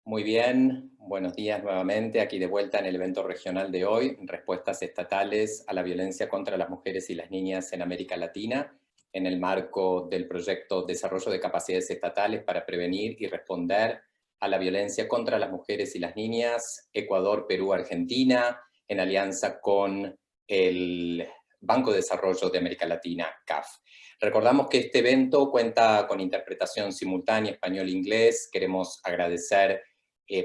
Muy bien, buenos días nuevamente, aquí de vuelta en el evento regional de hoy, respuestas estatales a la violencia contra las mujeres y las niñas en América Latina, en el marco del proyecto Desarrollo de Capacidades Estatales para Prevenir y Responder a la Violencia contra las Mujeres y las Niñas, Ecuador, Perú, Argentina, en alianza con el Banco de Desarrollo de América Latina, CAF. Recordamos que este evento cuenta con interpretación simultánea español-inglés. Queremos agradecer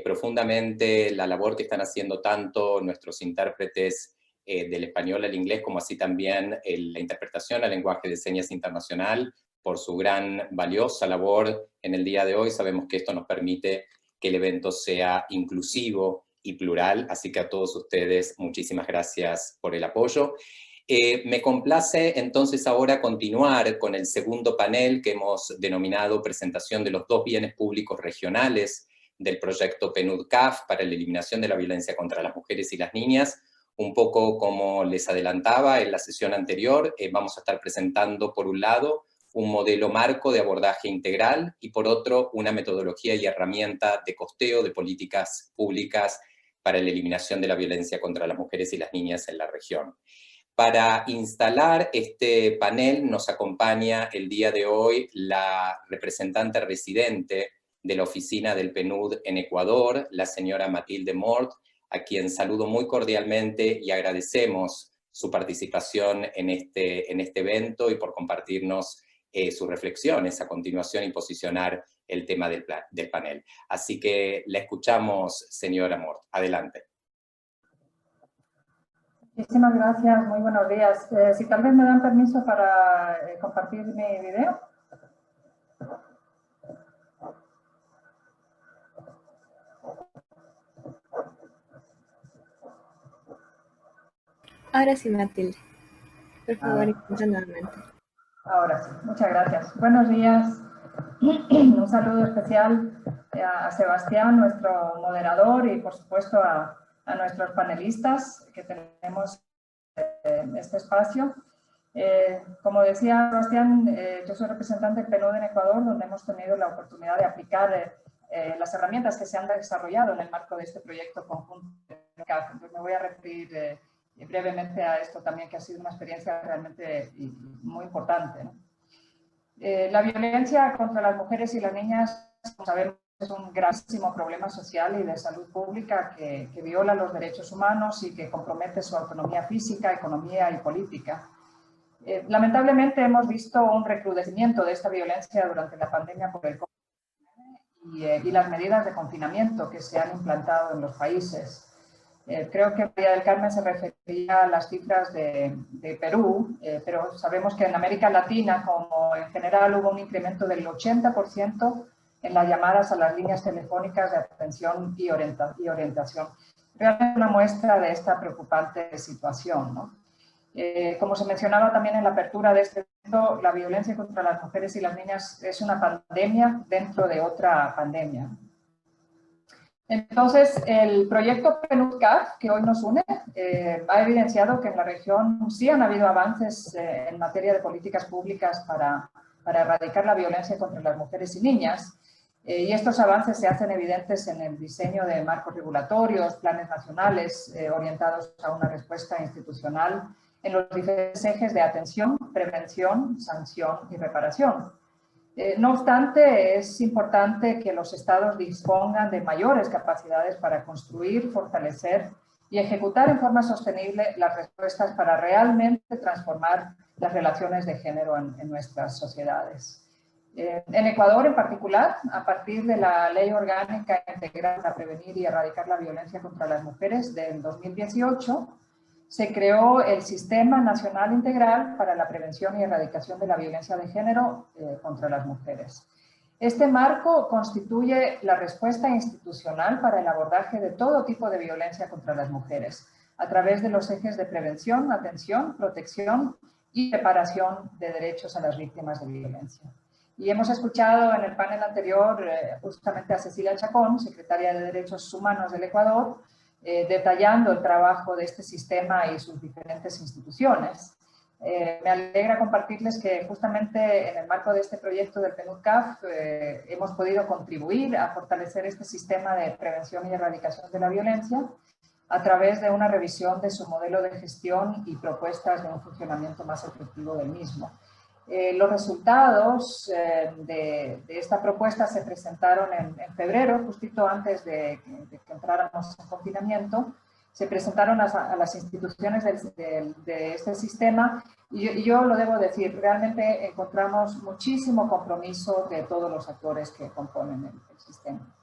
profundamente la labor que están haciendo tanto nuestros intérpretes del español al inglés, como así también la interpretación al lenguaje de señas internacional, por su gran valiosa labor en el día de hoy. Sabemos que esto nos permite que el evento sea inclusivo y plural, así que a todos ustedes muchísimas gracias por el apoyo. Me complace entonces ahora continuar con el segundo panel que hemos denominado presentación de los dos bienes públicos regionales del proyecto PNUD-CAF para la eliminación de la violencia contra las mujeres y las niñas. Un poco como les adelantaba en la sesión anterior, vamos a estar presentando por un lado un modelo marco de abordaje integral y por otro una metodología y herramienta de costeo de políticas públicas para la eliminación de la violencia contra las mujeres y las niñas en la región. Para instalar este panel nos acompaña el día de hoy la representante residente de la oficina del PNUD en Ecuador, la señora Matilde Mort, a quien saludo muy cordialmente y agradecemos su participación en este evento y por compartirnos sus reflexiones a continuación y posicionar el tema del panel. Así que la escuchamos, señora Mort. Adelante. Muchísimas gracias, muy buenos días. Si tal vez me dan permiso para compartir mi video. Ahora sí, Matilde. Por favor, intenta nuevamente. Ahora sí, muchas gracias. Buenos días. Un saludo especial a Sebastián, nuestro moderador, y por supuesto a nuestros panelistas que tenemos en este espacio. Como decía Sebastián, yo soy representante del PNUD en Ecuador, donde hemos tenido la oportunidad de aplicar las herramientas que se han desarrollado en el marco de este proyecto conjunto. Entonces me voy a referir brevemente a esto también, que ha sido una experiencia realmente muy importante, ¿no? La violencia contra las mujeres y las niñas, como sabemos, es un gravísimo problema social y de salud pública que viola los derechos humanos y que compromete su autonomía física, economía y política. Lamentablemente hemos visto un recrudecimiento de esta violencia durante la pandemia por el COVID y las medidas de confinamiento que se han implantado en los países. Creo que María del Carmen se refería a las cifras de Perú, pero sabemos que en América Latina, como en general, hubo un incremento del 80% en las llamadas a las líneas telefónicas de atención y orientación. Realmente una muestra de esta preocupante situación, ¿no? Como se mencionaba también en la apertura de este evento, la violencia contra las mujeres y las niñas es una pandemia dentro de otra pandemia. Entonces, el proyecto PNUD-CAF, que hoy nos une, ha evidenciado que en la región sí han habido avances en materia de políticas públicas para erradicar la violencia contra las mujeres y niñas, y estos avances se hacen evidentes en el diseño de marcos regulatorios, planes nacionales orientados a una respuesta institucional en los diferentes ejes de atención, prevención, sanción y reparación. No obstante, es importante que los estados dispongan de mayores capacidades para construir, fortalecer y ejecutar en forma sostenible las respuestas para realmente transformar las relaciones de género en nuestras sociedades. En Ecuador, en particular, a partir de la Ley Orgánica Integral para Prevenir y Erradicar la Violencia contra las Mujeres del 2018, se creó el Sistema Nacional Integral para la Prevención y Erradicación de la Violencia de Género contra las Mujeres. Este marco constituye la respuesta institucional para el abordaje de todo tipo de violencia contra las mujeres, a través de los ejes de prevención, atención, protección y reparación de derechos a las víctimas de violencia. Y hemos escuchado en el panel anterior justamente a Cecilia Chacón, secretaria de Derechos Humanos del Ecuador, detallando el trabajo de este sistema y sus diferentes instituciones. Me alegra compartirles que justamente en el marco de este proyecto del PNUD-CAF hemos podido contribuir a fortalecer este sistema de prevención y erradicación de la violencia a través de una revisión de su modelo de gestión y propuestas de un funcionamiento más efectivo del mismo. Los resultados de esta propuesta se presentaron en febrero, justito antes de que entráramos en confinamiento. Se presentaron a las instituciones de este sistema y yo lo debo decir, realmente encontramos muchísimo compromiso de todos los actores que componen el sistema.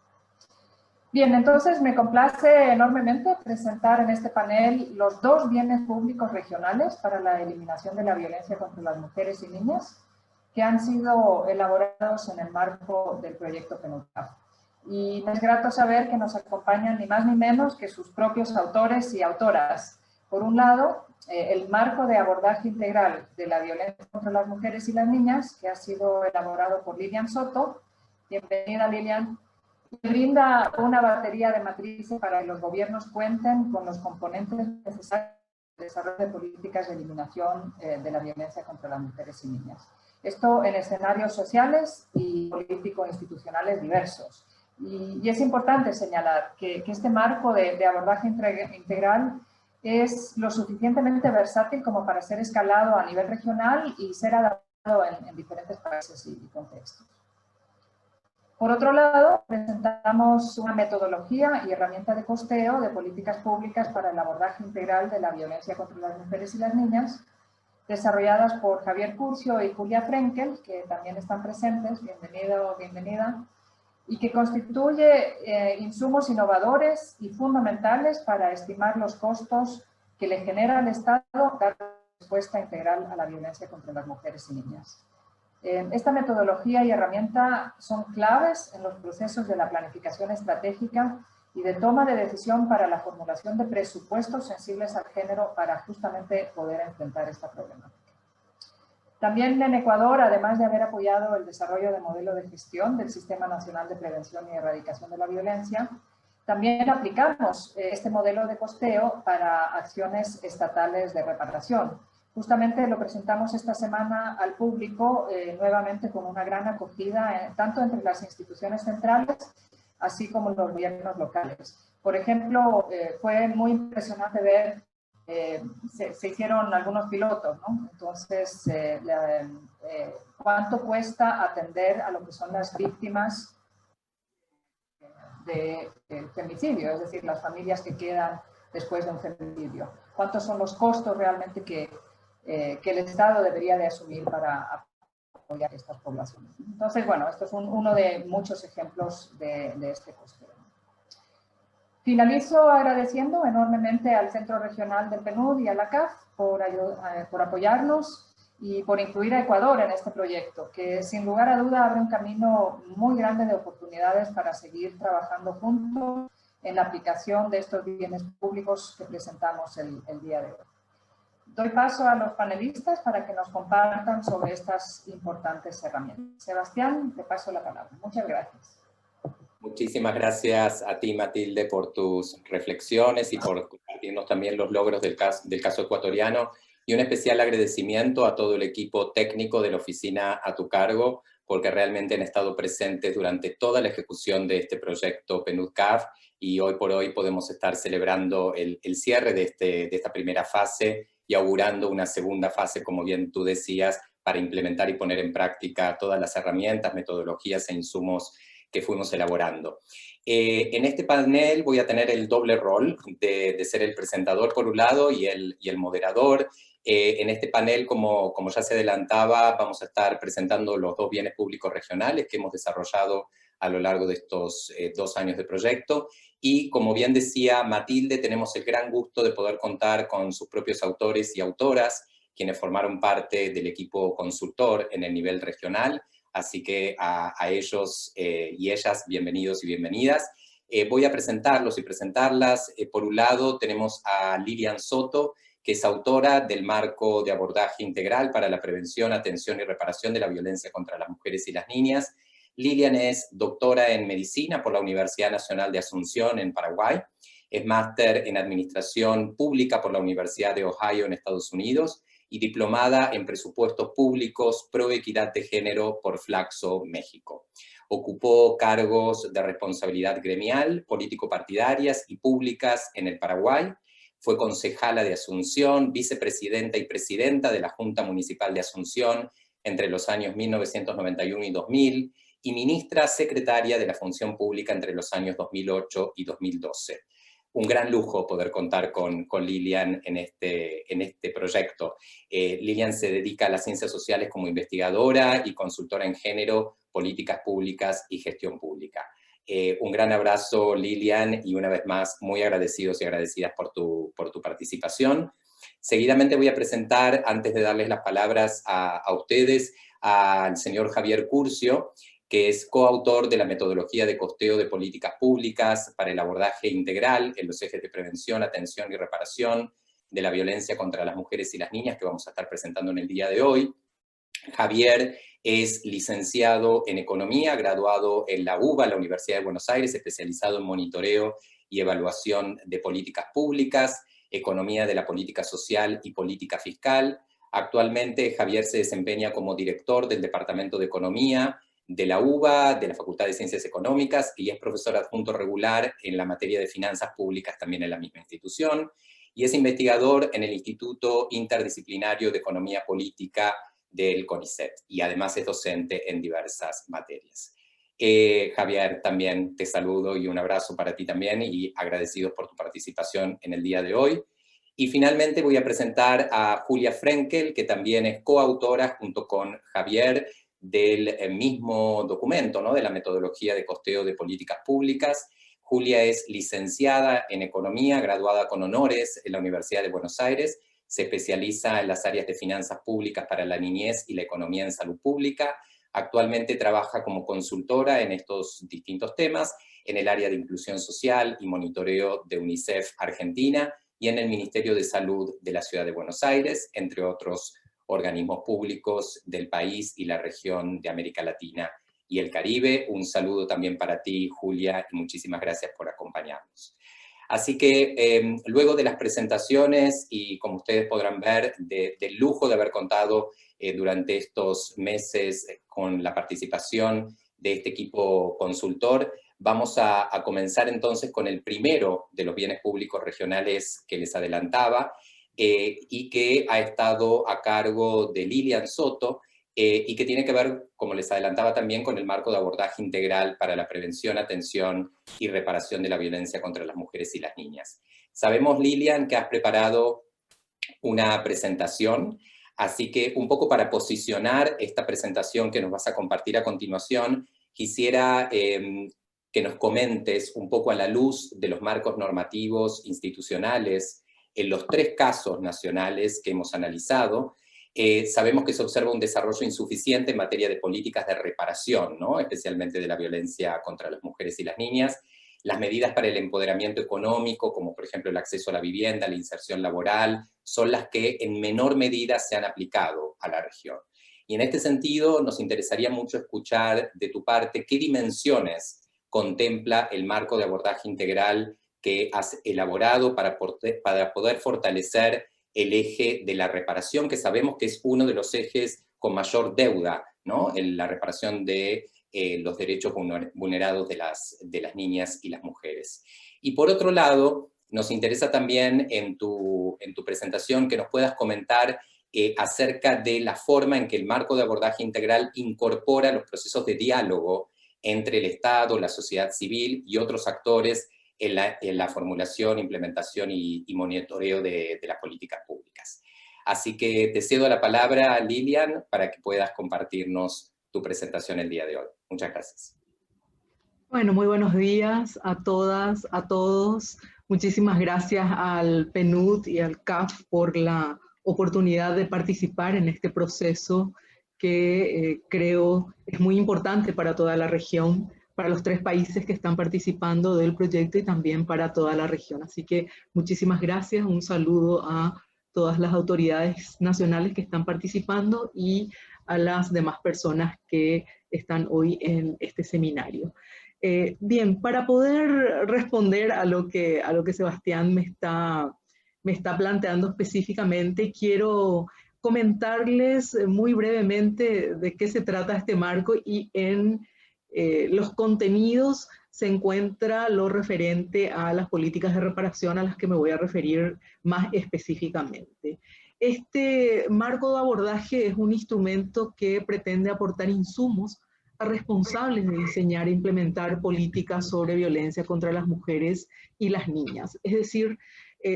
Bien, entonces me complace enormemente presentar en este panel los 2 bienes públicos regionales para la eliminación de la violencia contra las mujeres y niñas que han sido elaborados en el marco del proyecto PNUD-CAF. Y me es grato saber que nos acompañan ni más ni menos que sus propios autores y autoras. Por un lado, el marco de abordaje integral de la violencia contra las mujeres y las niñas, que ha sido elaborado por Lilian Soto. Bienvenida, Lilian. Que brinda una batería de matrices para que los gobiernos cuenten con los componentes necesarios para el desarrollo de políticas de eliminación de la violencia contra las mujeres y niñas. Esto en escenarios sociales y político-institucionales diversos. Y es importante señalar que este marco de abordaje integral es lo suficientemente versátil como para ser escalado a nivel regional y ser adaptado en diferentes países y contextos. Por otro lado, presentamos una metodología y herramienta de costeo de políticas públicas para el abordaje integral de la violencia contra las mujeres y las niñas, desarrolladas por Javier Curcio y Julia Frenkel, que también están presentes, bienvenido o bienvenida, y que constituye insumos innovadores y fundamentales para estimar los costos que le genera al Estado dar respuesta integral a la violencia contra las mujeres y niñas. Esta metodología y herramienta son claves en los procesos de la planificación estratégica y de toma de decisión para la formulación de presupuestos sensibles al género para justamente poder enfrentar esta problemática. También en Ecuador, además de haber apoyado el desarrollo de modelo de gestión del Sistema Nacional de Prevención y Erradicación de la Violencia, también aplicamos este modelo de costeo para acciones estatales de reparación. Justamente lo presentamos esta semana al público nuevamente con una gran acogida, tanto entre las instituciones centrales, así como los gobiernos locales. Por ejemplo, fue muy impresionante ver, se hicieron algunos pilotos, ¿no? Entonces, ¿cuánto cuesta atender a lo que son las víctimas de femicidio? Es decir, las familias que quedan después de un femicidio. ¿Cuántos son los costos realmente que el Estado debería de asumir para apoyar a estas poblaciones? Entonces, bueno, esto es uno de muchos ejemplos de este costeo. Finalizo agradeciendo enormemente al Centro Regional del PNUD y a la CAF por apoyarnos y por incluir a Ecuador en este proyecto, que sin lugar a duda abre un camino muy grande de oportunidades para seguir trabajando juntos en la aplicación de estos bienes públicos que presentamos el día de hoy. Doy paso a los panelistas para que nos compartan sobre estas importantes herramientas. Sebastián, te paso la palabra. Muchas gracias. Muchísimas gracias a ti, Matilde, por tus reflexiones y por compartirnos también los logros del caso ecuatoriano, y un especial agradecimiento a todo el equipo técnico de la oficina a tu cargo, porque realmente han estado presentes durante toda la ejecución de este proyecto PNUD-CAF, y hoy por hoy podemos estar celebrando el cierre de esta primera fase y augurando una segunda fase, como bien tú decías, para implementar y poner en práctica todas las herramientas, metodologías e insumos que fuimos elaborando. En este panel voy a tener el doble rol de ser el presentador por un lado y el moderador. En este panel, como ya se adelantaba, vamos a estar presentando los 2 bienes públicos regionales que hemos desarrollado a lo largo de estos 2 años de proyecto. Y como bien decía Matilde, tenemos el gran gusto de poder contar con sus propios autores y autoras, quienes formaron parte del equipo consultor en el nivel regional. Así que a ellos y ellas, bienvenidos y bienvenidas. Voy a presentarlos y presentarlas. Por un lado tenemos a Lilian Soto, que es autora del Marco de Abordaje Integral para la Prevención, Atención y Reparación de la Violencia contra las Mujeres y las Niñas. Lilian es doctora en Medicina por la Universidad Nacional de Asunción en Paraguay. Es máster en Administración Pública por la Universidad de Ohio en Estados Unidos y diplomada en Presupuestos Públicos Pro Equidad de Género por Flaxo, México. Ocupó cargos de responsabilidad gremial, político-partidarias y públicas en el Paraguay. Fue concejala de Asunción, vicepresidenta y presidenta de la Junta Municipal de Asunción entre los años 1991 y 2000, y ministra secretaria de la Función Pública entre los años 2008 y 2012. Un gran lujo poder contar con Lilian en este proyecto. Lilian se dedica a las ciencias sociales como investigadora y consultora en género, políticas públicas y gestión pública. Un gran abrazo, Lilian, y una vez más, muy agradecidos y agradecidas por tu participación. Seguidamente voy a presentar, antes de darles las palabras a ustedes, al señor Javier Curcio, que es coautor de la metodología de costeo de políticas públicas para el abordaje integral en los ejes de prevención, atención y reparación de la violencia contra las mujeres y las niñas, que vamos a estar presentando en el día de hoy. Javier es licenciado en Economía, graduado en la UBA, la Universidad de Buenos Aires, especializado en monitoreo y evaluación de políticas públicas, Economía de la política social y política fiscal. Actualmente Javier se desempeña como director del Departamento de Economía de la UBA, de la Facultad de Ciencias Económicas, y es profesor adjunto regular en la materia de finanzas públicas también en la misma institución, y es investigador en el Instituto Interdisciplinario de Economía Política del CONICET, y además es docente en diversas materias. Javier, también te saludo y un abrazo para ti también, y agradecidos por tu participación en el día de hoy. Y finalmente voy a presentar a Julia Frenkel, que también es coautora junto con Javier del mismo documento, ¿no?, de la metodología de costeo de políticas públicas. Julia es licenciada en Economía, graduada con honores en la Universidad de Buenos Aires, se especializa en las áreas de finanzas públicas para la niñez y la economía en salud pública. Actualmente trabaja como consultora en estos distintos temas, en el área de inclusión social y monitoreo de UNICEF Argentina y en el Ministerio de Salud de la Ciudad de Buenos Aires, entre otros organismos públicos del país y la región de América Latina y el Caribe. Un saludo también para ti, Julia, y muchísimas gracias por acompañarnos. Así que luego de las presentaciones, y como ustedes podrán ver, del lujo de haber contado durante estos meses con la participación de este equipo consultor, vamos a comenzar entonces con el primero de los bienes públicos regionales que les adelantaba, y que ha estado a cargo de Lilian Soto, y que tiene que ver, como les adelantaba también, con el marco de abordaje integral para la prevención, atención y reparación de la violencia contra las mujeres y las niñas. Sabemos, Lilian, que has preparado una presentación, así que un poco para posicionar esta presentación que nos vas a compartir a continuación, quisiera que nos comentes un poco a la luz de los marcos normativos institucionales en los 3 casos nacionales que hemos analizado. Sabemos que se observa un desarrollo insuficiente en materia de políticas de reparación, ¿no?, especialmente de la violencia contra las mujeres y las niñas. Las medidas para el empoderamiento económico, como por ejemplo el acceso a la vivienda, la inserción laboral, son las que en menor medida se han aplicado a la región. Y en este sentido nos interesaría mucho escuchar de tu parte qué dimensiones contempla el marco de abordaje integral que has elaborado para poder fortalecer el eje de la reparación, que sabemos que es uno de los ejes con mayor deuda, ¿no?, en la reparación de los derechos vulnerados de las niñas y las mujeres. Y por otro lado, nos interesa también en tu presentación que nos puedas comentar acerca de la forma en que el marco de abordaje integral incorpora los procesos de diálogo entre el Estado, la sociedad civil y otros actores en la formulación, implementación y monitoreo de las políticas públicas. Así que te cedo la palabra, Lilian, para que puedas compartirnos tu presentación el día de hoy. Muchas gracias. Bueno, muy buenos días a todas, a todos. Muchísimas gracias al PNUD y al CAF por la oportunidad de participar en este proceso que creo es muy importante para toda la región, para los 3 países que están participando del proyecto y también para toda la región. Así que muchísimas gracias, un saludo a todas las autoridades nacionales que están participando y a las demás personas que están hoy en este seminario. Bien, para poder responder a lo que Sebastián me está planteando específicamente, quiero comentarles muy brevemente de qué se trata este marco, y en los contenidos se encuentra lo referente a las políticas de reparación, a las que me voy a referir más específicamente. Este marco de abordaje es un instrumento que pretende aportar insumos a responsables de diseñar e implementar políticas sobre violencia contra las mujeres y las niñas. Es decir,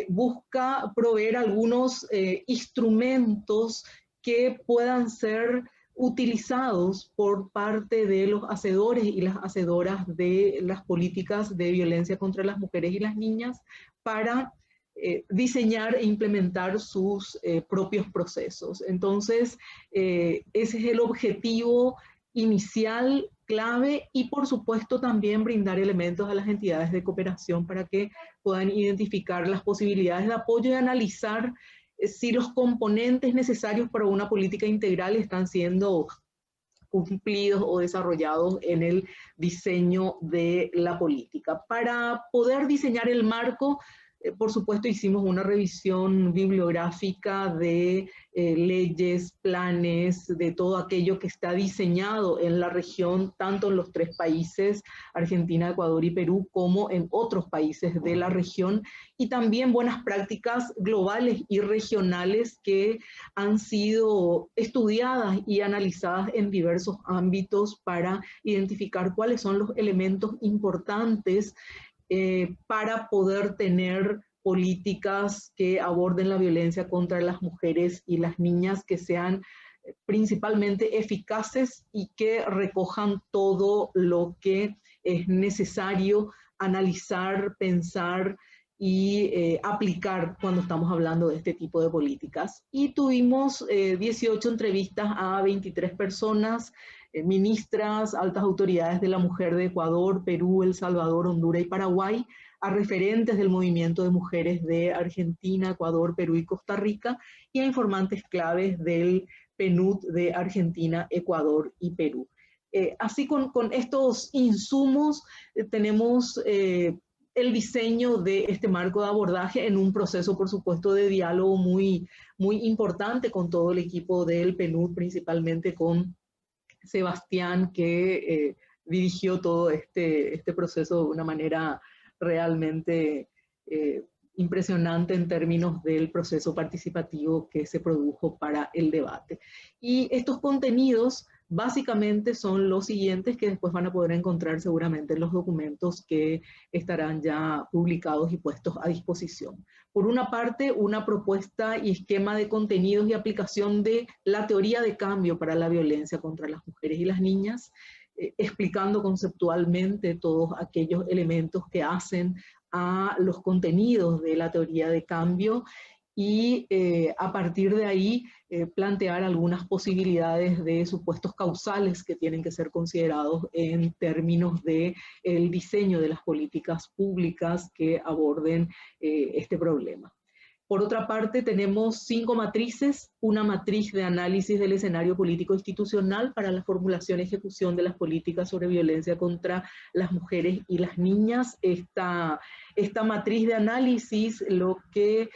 busca proveer algunos instrumentos que puedan ser utilizados por parte de los hacedores y las hacedoras de las políticas de violencia contra las mujeres y las niñas para diseñar e implementar sus propios procesos. Entonces, ese es el objetivo inicial, clave, y por supuesto también brindar elementos a las entidades de cooperación para que puedan identificar las posibilidades de apoyo y analizar si los componentes necesarios para una política integral están siendo cumplidos o desarrollados en el diseño de la política. Para poder diseñar el marco, por supuesto, hicimos una revisión bibliográfica de leyes, planes, de todo aquello que está diseñado en la región, tanto en los 3 países, Argentina, Ecuador y Perú, como en otros países de la región, y también buenas prácticas globales y regionales que han sido estudiadas y analizadas en diversos ámbitos para identificar cuáles son los elementos importantes para poder tener políticas que aborden la violencia contra las mujeres y las niñas, que sean principalmente eficaces y que recojan todo lo que es necesario analizar, pensar y aplicar cuando estamos hablando de este tipo de políticas. Y tuvimos 18 entrevistas a 23 personas, ministras, altas autoridades de la mujer de Ecuador, Perú, El Salvador, Honduras y Paraguay, a referentes del movimiento de mujeres de Argentina, Ecuador, Perú y Costa Rica, y a informantes claves del PNUD de Argentina, Ecuador y Perú. Así con estos insumos tenemos el diseño de este marco de abordaje en un proceso, por supuesto, de diálogo muy importante con todo el equipo del PNUD, principalmente con Sebastián, que dirigió todo este proceso de una manera realmente impresionante en términos del proceso participativo que se produjo para el debate. Y estos contenidos básicamente son los siguientes, que después van a poder encontrar seguramente en los documentos que estarán ya publicados y puestos a disposición. Por una parte, una propuesta y esquema de contenidos y aplicación de la teoría de cambio para la violencia contra las mujeres y las niñas, explicando conceptualmente todos aquellos elementos que hacen a los contenidos de la teoría de cambio, y a partir de ahí plantear algunas posibilidades de supuestos causales que tienen que ser considerados en términos del diseño de las políticas públicas que aborden este problema. Por otra parte, tenemos 5 matrices, una matriz de análisis del escenario político institucional para la formulación y ejecución de las políticas sobre violencia contra las mujeres y las niñas. Esta matriz de análisis lo que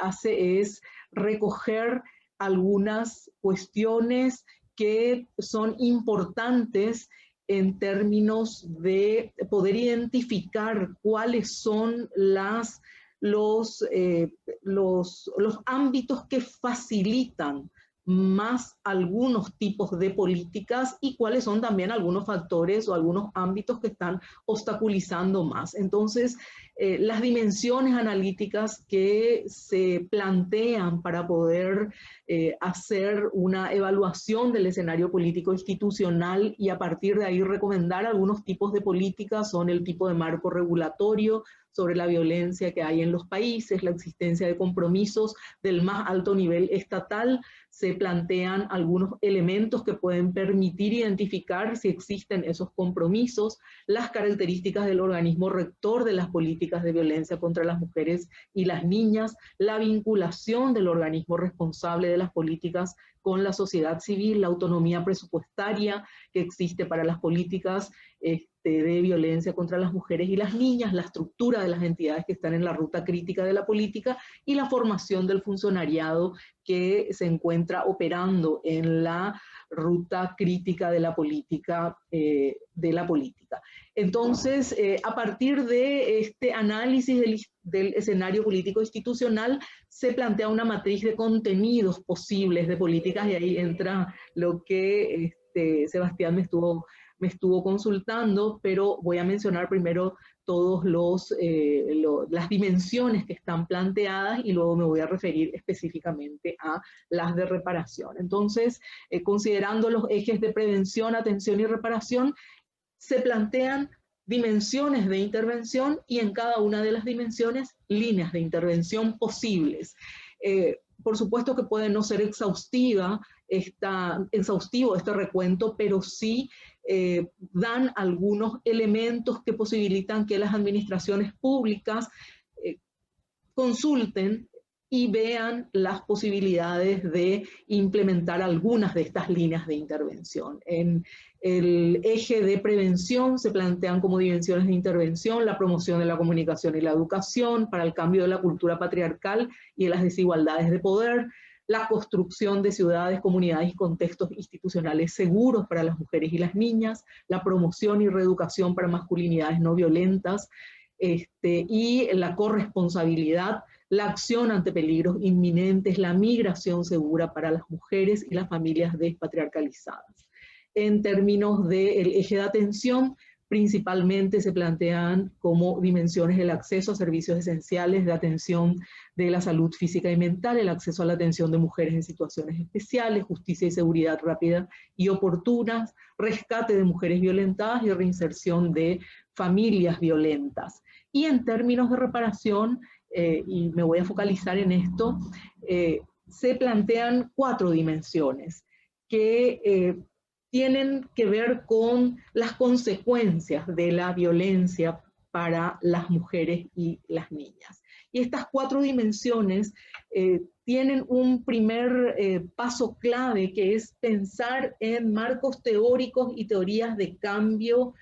hace es recoger algunas cuestiones que son importantes en términos de poder identificar cuáles son los ámbitos que facilitan más algunos tipos de políticas y cuáles son también algunos factores o algunos ámbitos que están obstaculizando más. Entonces, las dimensiones analíticas que se plantean para poder hacer una evaluación del escenario político institucional y a partir de ahí recomendar algunos tipos de políticas son el tipo de marco regulatorio sobre la violencia que hay en los países, la existencia de compromisos del más alto nivel estatal. Se plantean algunos elementos que pueden permitir identificar si existen esos compromisos, las características del organismo rector de las políticas de violencia contra las mujeres y las niñas, la vinculación del organismo responsable de las políticas con la sociedad civil, la autonomía presupuestaria que existe para las políticas de violencia contra las mujeres y las niñas, la estructura de las entidades que están en la ruta crítica de la política y la formación del funcionariado que se encuentra operando en la ruta crítica de la política. Entonces, a partir de este análisis del escenario político institucional, se plantea una matriz de contenidos posibles de políticas, y ahí entra lo que Sebastián me estuvo consultando, pero voy a mencionar primero todas las dimensiones que están planteadas y luego me voy a referir específicamente a las de reparación. Entonces, considerando los ejes de prevención, atención y reparación, se plantean dimensiones de intervención y en cada una de las dimensiones líneas de intervención posibles. Por supuesto que puede no ser exhaustivo este recuento, pero sí dan algunos elementos que posibilitan que las administraciones públicas consulten y vean las posibilidades de implementar algunas de estas líneas de intervención. En el eje de prevención se plantean como dimensiones de intervención la promoción de la comunicación y la educación para el cambio de la cultura patriarcal y de las desigualdades de poder, la construcción de ciudades, comunidades y contextos institucionales seguros para las mujeres y las niñas, la promoción y reeducación para masculinidades no violentas, y la corresponsabilidad, la acción ante peligros inminentes, la migración segura para las mujeres y las familias despatriarcalizadas. En términos del eje de atención, principalmente se plantean como dimensiones el acceso a servicios esenciales de atención de la salud física y mental, el acceso a la atención de mujeres en situaciones especiales, justicia y seguridad rápida y oportunas, rescate de mujeres violentadas y reinserción de familias violentas. Y en términos de reparación, y me voy a focalizar en esto, se plantean 4 dimensiones que tienen que ver con las consecuencias de la violencia para las mujeres y las niñas. Y estas 4 dimensiones tienen un primer paso clave, que es pensar en marcos teóricos y teorías de cambio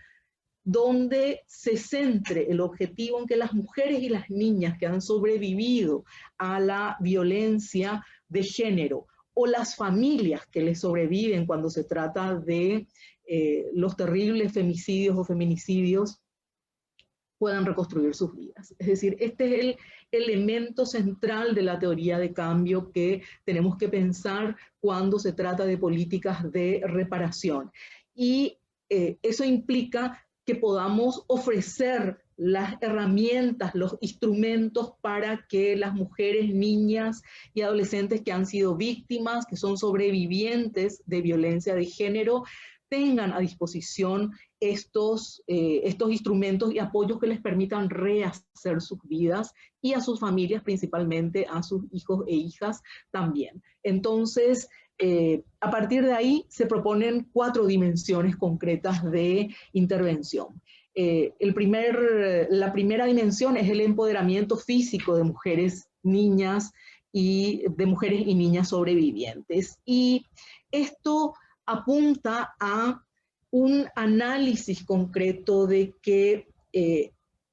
donde se centre el objetivo en que las mujeres y las niñas que han sobrevivido a la violencia de género o las familias que les sobreviven cuando se trata de los terribles femicidios o feminicidios puedan reconstruir sus vidas. Es decir, este es el elemento central de la teoría de cambio que tenemos que pensar cuando se trata de políticas de reparación. Y eso implica que podamos ofrecer las herramientas, los instrumentos para que las mujeres, niñas y adolescentes que han sido víctimas, que son sobrevivientes de violencia de género, tengan a disposición estos instrumentos y apoyos que les permitan rehacer sus vidas y a sus familias, principalmente a sus hijos e hijas también. Entonces, a partir de ahí se proponen 4 dimensiones concretas de intervención. La primera dimensión es el empoderamiento físico de mujeres, niñas y de mujeres y niñas sobrevivientes. Y esto apunta a un análisis concreto de que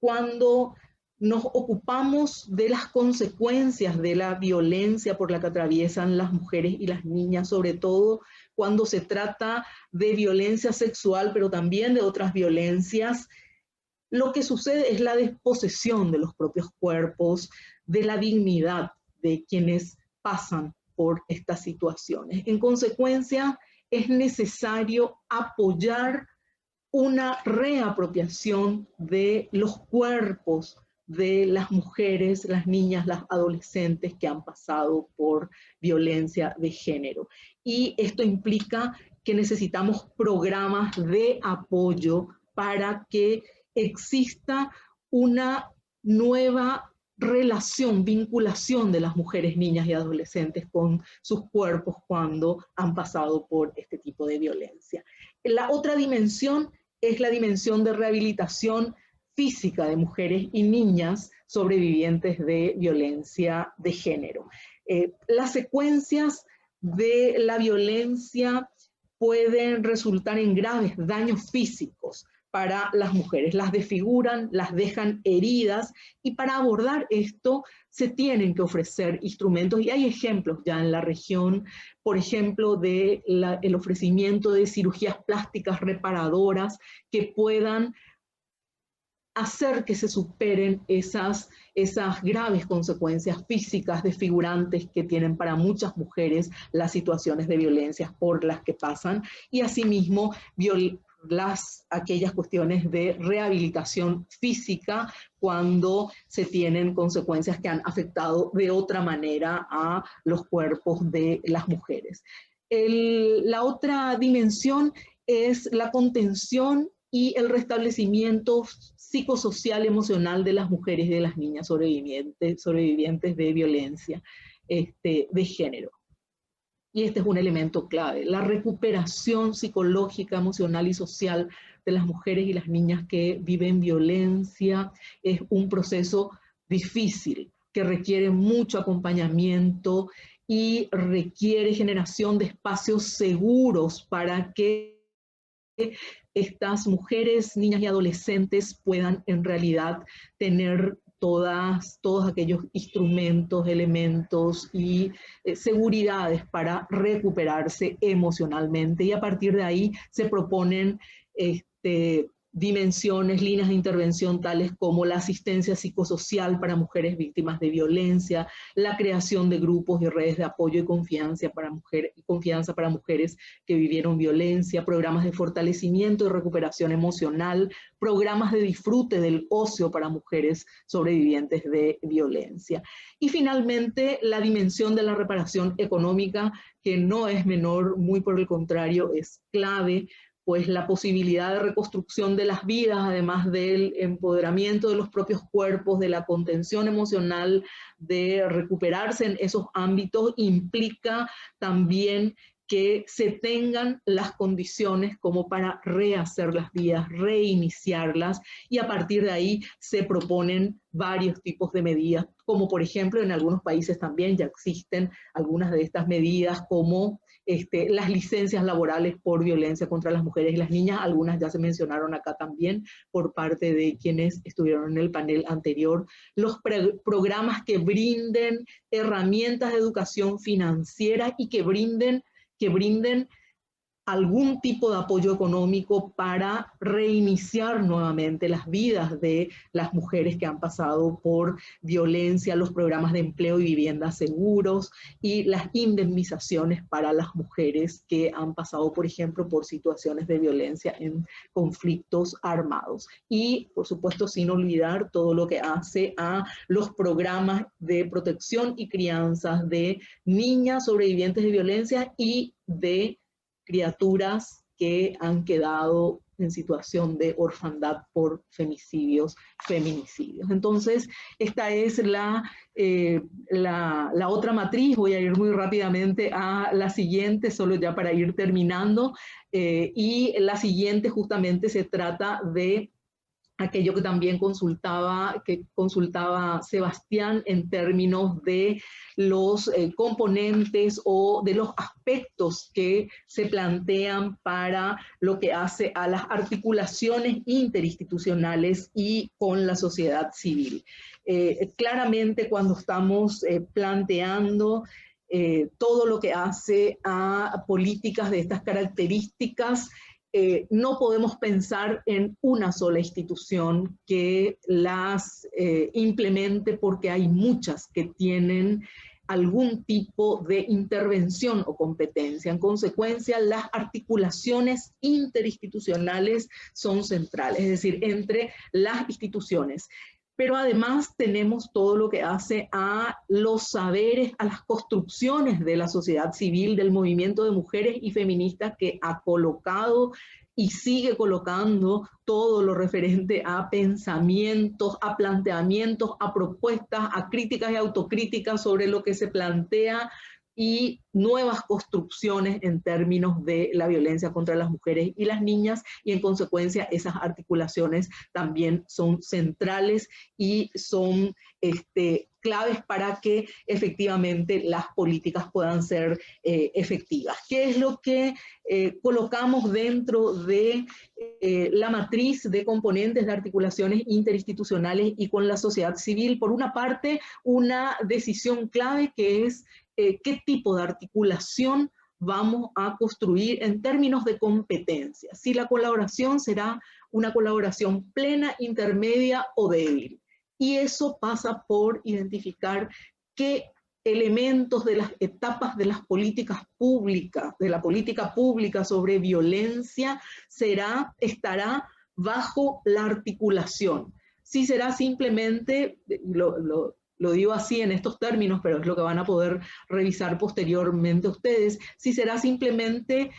cuando nos ocupamos de las consecuencias de la violencia por la que atraviesan las mujeres y las niñas, sobre todo cuando se trata de violencia sexual, pero también de otras violencias, lo que sucede es la desposesión de los propios cuerpos, de la dignidad de quienes pasan por estas situaciones. En consecuencia, es necesario apoyar una reapropiación de los cuerpos de las mujeres, las niñas, las adolescentes que han pasado por violencia de género. Y esto implica que necesitamos programas de apoyo para que exista una nueva relación, vinculación de las mujeres, niñas y adolescentes con sus cuerpos cuando han pasado por este tipo de violencia. La otra dimensión es la dimensión de rehabilitación física de mujeres y niñas sobrevivientes de violencia de género. Las secuencias de la violencia pueden resultar en graves daños físicos para las mujeres, las desfiguran, las dejan heridas, y para abordar esto se tienen que ofrecer instrumentos, y hay ejemplos ya en la región, por ejemplo, el ofrecimiento de cirugías plásticas reparadoras que puedan hacer que se superen esas graves consecuencias físicas desfigurantes que tienen para muchas mujeres las situaciones de violencia por las que pasan, y asimismo aquellas cuestiones de rehabilitación física cuando se tienen consecuencias que han afectado de otra manera a los cuerpos de las mujeres. La otra dimensión es la contención y el restablecimiento psicosocial emocional de las mujeres y de las niñas sobrevivientes de violencia de género. Y este es un elemento clave, la recuperación psicológica, emocional y social de las mujeres y las niñas que viven violencia es un proceso difícil, que requiere mucho acompañamiento y requiere generación de espacios seguros para que estas mujeres, niñas y adolescentes puedan en realidad tener todos aquellos instrumentos, elementos y seguridades para recuperarse emocionalmente, y a partir de ahí se proponen dimensiones, líneas de intervención tales como la asistencia psicosocial para mujeres víctimas de violencia, la creación de grupos y redes de apoyo y confianza para mujeres que vivieron violencia, programas de fortalecimiento y recuperación emocional, programas de disfrute del ocio para mujeres sobrevivientes de violencia. Y finalmente, la dimensión de la reparación económica, que no es menor, muy por el contrario, es clave, pues la posibilidad de reconstrucción de las vidas, además del empoderamiento de los propios cuerpos, de la contención emocional, de recuperarse en esos ámbitos, implica también que se tengan las condiciones como para rehacer las vidas, reiniciarlas, y a partir de ahí se proponen varios tipos de medidas, como por ejemplo en algunos países también ya existen algunas de estas medidas, como las licencias laborales por violencia contra las mujeres y las niñas. Algunas ya se mencionaron acá también por parte de quienes estuvieron en el panel anterior. Los programas que brinden herramientas de educación financiera y que brinden algún tipo de apoyo económico para reiniciar nuevamente las vidas de las mujeres que han pasado por violencia, los programas de empleo y vivienda seguros, y las indemnizaciones para las mujeres que han pasado, por ejemplo, por situaciones de violencia en conflictos armados. Y, por supuesto, sin olvidar todo lo que hace a los programas de protección y crianza de niñas sobrevivientes de violencia y de criaturas que han quedado en situación de orfandad por feminicidios. Entonces, esta es la otra matriz. Voy a ir muy rápidamente a la siguiente, solo ya para ir terminando. Y la siguiente justamente se trata de aquello que también consultaba Sebastián en términos de los componentes o de los aspectos que se plantean para lo que hace a las articulaciones interinstitucionales y con la sociedad civil. Claramente, cuando estamos planteando todo lo que hace a políticas de estas características, no podemos pensar en una sola institución que las implemente, porque hay muchas que tienen algún tipo de intervención o competencia. En consecuencia, las articulaciones interinstitucionales son centrales, es decir, entre las instituciones. Pero además tenemos todo lo que hace a los saberes, a las construcciones de la sociedad civil, del movimiento de mujeres y feministas que ha colocado y sigue colocando todo lo referente a pensamientos, a planteamientos, a propuestas, a críticas y autocríticas sobre lo que se plantea y nuevas construcciones en términos de la violencia contra las mujeres y las niñas, y en consecuencia esas articulaciones también son centrales y son claves para que efectivamente las políticas puedan ser efectivas. ¿Qué es lo que colocamos dentro de la matriz de componentes de articulaciones interinstitucionales y con la sociedad civil? Por una parte, una decisión clave que es qué tipo de articulación vamos a construir en términos de competencia. Si la colaboración será una colaboración plena, intermedia o débil. Y eso pasa por identificar qué elementos de las etapas de las políticas públicas, de la política pública sobre violencia, estará bajo la articulación. Si será simplemente, lo digo así en estos términos, pero es lo que van a poder revisar posteriormente ustedes, si será simplemente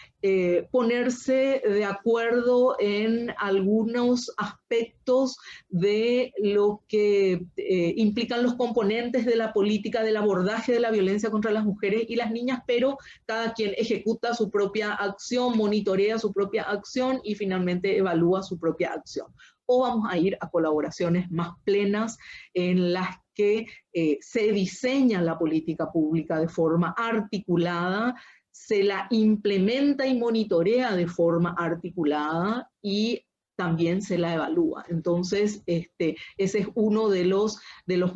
ponerse de acuerdo en algunos aspectos de lo que implican los componentes de la política del abordaje de la violencia contra las mujeres y las niñas, pero cada quien ejecuta su propia acción, monitorea su propia acción y finalmente evalúa su propia acción. O vamos a ir a colaboraciones más plenas en las que se diseña la política pública de forma articulada, se la implementa y monitorea de forma articulada y también se la evalúa. Entonces, ese es uno de los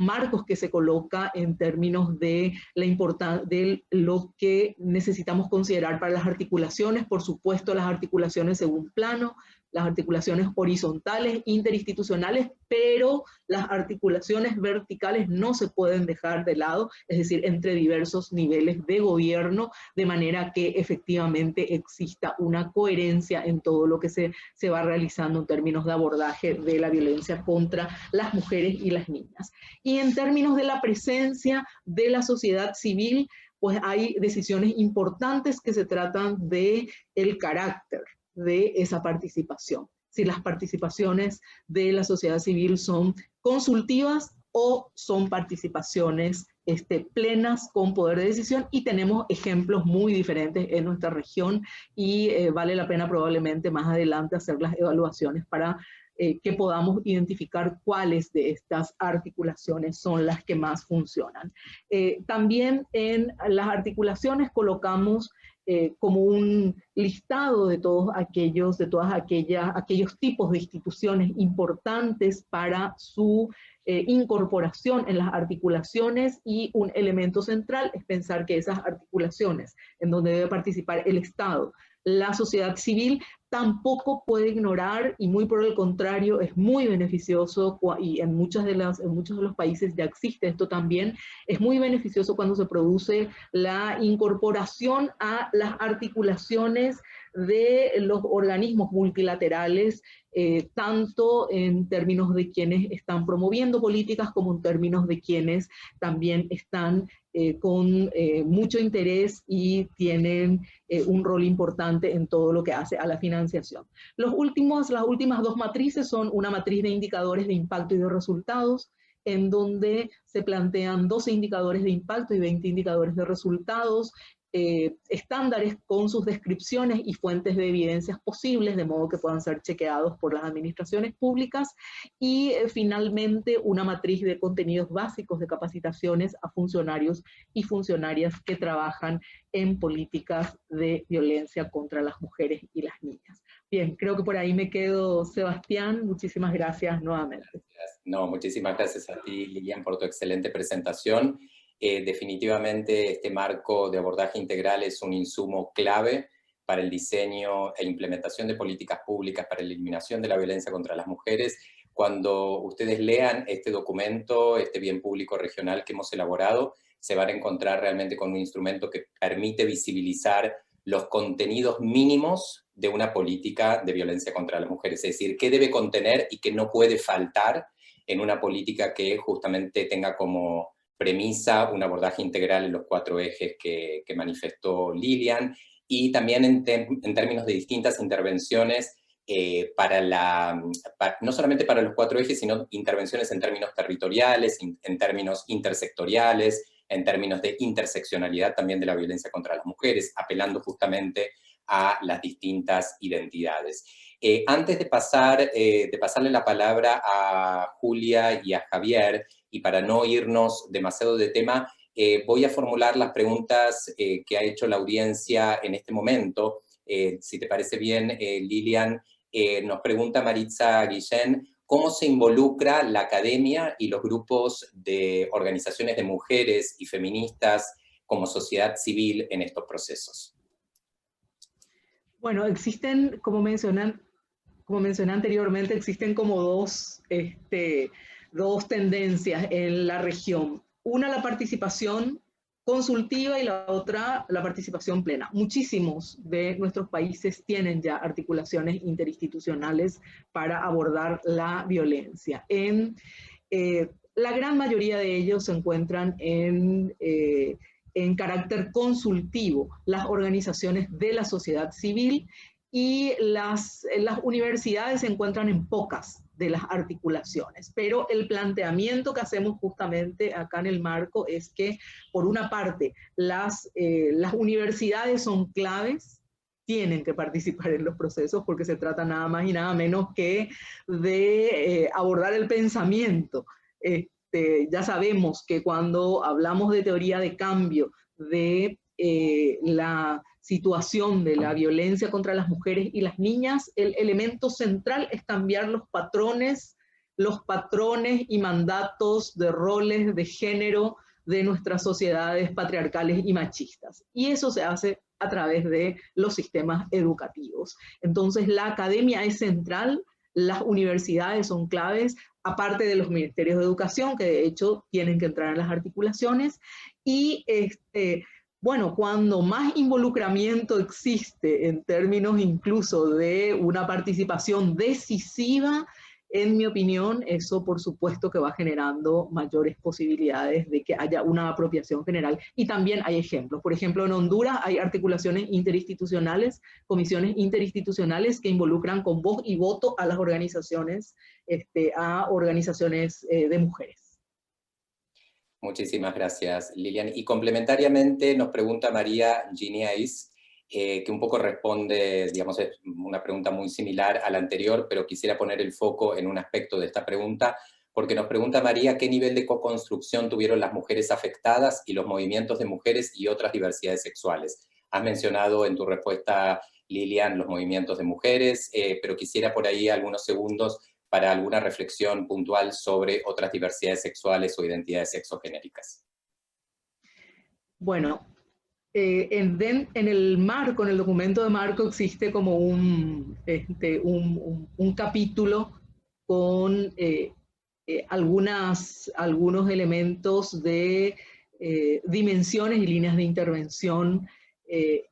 marcos que se coloca en términos de de lo que necesitamos considerar para las articulaciones. Por supuesto, las articulaciones según plano, las articulaciones horizontales, interinstitucionales, pero las articulaciones verticales no se pueden dejar de lado, es decir, entre diversos niveles de gobierno, de manera que efectivamente exista una coherencia en todo lo que se va realizando en términos de abordaje de la violencia contra las mujeres y las niñas. Y en términos de la presencia de la sociedad civil, pues hay decisiones importantes que se tratan de el carácter de esa participación. Si las participaciones de la sociedad civil son consultivas o son participaciones plenas con poder de decisión, y tenemos ejemplos muy diferentes en nuestra región y vale la pena probablemente más adelante hacer las evaluaciones para que podamos identificar cuáles de estas articulaciones son las que más funcionan. También en las articulaciones colocamos como un listado de todos aquellos tipos de instituciones importantes para su incorporación en las articulaciones, y un elemento central es pensar que esas articulaciones en donde debe participar el Estado, la sociedad civil, tampoco puede ignorar, y muy por el contrario es muy beneficioso, y en muchos de los países ya existe esto también, es muy beneficioso cuando se produce la incorporación a las articulaciones de los organismos multilaterales, tanto en términos de quienes están promoviendo políticas como en términos de quienes también están con mucho interés y tienen un rol importante en todo lo que hace a la financiación. Las últimas dos matrices son una matriz de indicadores de impacto y de resultados, en donde se plantean 12 indicadores de impacto y 20 indicadores de resultados, estándares con sus descripciones y fuentes de evidencias posibles, de modo que puedan ser chequeados por las administraciones públicas, y finalmente una matriz de contenidos básicos de capacitaciones a funcionarios y funcionarias que trabajan en políticas de violencia contra las mujeres y las niñas. Bien, creo que por ahí me quedo, Sebastián. Muchísimas gracias nuevamente. Gracias. No, muchísimas gracias a ti, Lilian, por tu excelente presentación. Definitivamente este marco de abordaje integral es un insumo clave para el diseño e implementación de políticas públicas para la eliminación de la violencia contra las mujeres. Cuando ustedes lean este documento, este bien público regional que hemos elaborado, se van a encontrar realmente con un instrumento que permite visibilizar los contenidos mínimos de una política de violencia contra las mujeres, es decir, qué debe contener y qué no puede faltar en una política que justamente tenga como premisa un abordaje integral en los 4 ejes que manifestó Lilian, y también en términos de distintas intervenciones no solamente para los 4 ejes, sino intervenciones en términos territoriales, en términos intersectoriales, en términos de interseccionalidad también de la violencia contra las mujeres, apelando justamente a las distintas identidades. Antes de pasarle la palabra a Julia y a Javier, y para no irnos demasiado de tema, voy a formular las preguntas que ha hecho la audiencia en este momento. Si te parece bien, Lilian, nos pregunta Maritza Guillén, ¿cómo se involucra la academia y los grupos de organizaciones de mujeres y feministas como sociedad civil en estos procesos? Bueno, existen, como mencioné anteriormente, existen como dos tendencias en la región. Una, la participación consultiva, y la otra, la participación plena. Muchísimos de nuestros países tienen ya articulaciones interinstitucionales para abordar la violencia. La gran mayoría de ellos se encuentran en carácter consultivo, las organizaciones de la sociedad civil, y las universidades se encuentran en pocas de las articulaciones, pero el planteamiento que hacemos justamente acá en el marco es que, por una parte, las universidades son claves, tienen que participar en los procesos porque se trata nada más y nada menos que de abordar el pensamiento. Ya sabemos que cuando hablamos de teoría de cambio, de la situación de la violencia contra las mujeres y las niñas, el elemento central es cambiar los patrones y mandatos de roles de género de nuestras sociedades patriarcales y machistas. Y eso se hace a través de los sistemas educativos. Entonces, la academia es central, las universidades son claves, aparte de los ministerios de educación, que de hecho tienen que entrar en las articulaciones, y bueno, cuando más involucramiento existe en términos incluso de una participación decisiva, en mi opinión, eso por supuesto que va generando mayores posibilidades de que haya una apropiación general. Y también hay ejemplos. Por ejemplo, en Honduras hay articulaciones interinstitucionales, comisiones interinstitucionales que involucran con voz y voto a las organizaciones, a organizaciones de mujeres. Muchísimas gracias, Lilian. Y complementariamente nos pregunta María Giniais, que un poco responde, digamos, es una pregunta muy similar a la anterior, pero quisiera poner el foco en un aspecto de esta pregunta, porque nos pregunta María qué nivel de co-construcción tuvieron las mujeres afectadas y los movimientos de mujeres y otras diversidades sexuales. Has mencionado en tu respuesta, Lilian, los movimientos de mujeres, pero quisiera por ahí algunos segundos para alguna reflexión puntual sobre otras diversidades sexuales o identidades sexogenéricas. Bueno, en el marco, en el documento de marco, existe como un capítulo con algunos elementos de dimensiones y líneas de intervención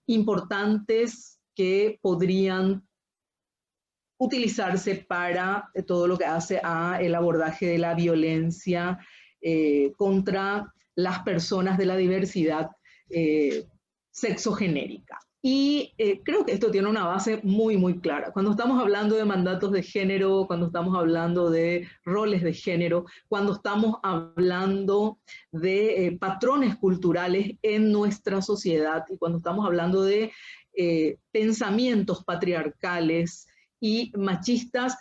importantes que podrían utilizarse para todo lo que hace a el abordaje de la violencia contra las personas de la diversidad sexogenérica. Y creo que esto tiene una base muy, muy clara. Cuando estamos hablando de mandatos de género, cuando estamos hablando de roles de género, cuando estamos hablando de patrones culturales en nuestra sociedad, y cuando estamos hablando de pensamientos patriarcales y machistas,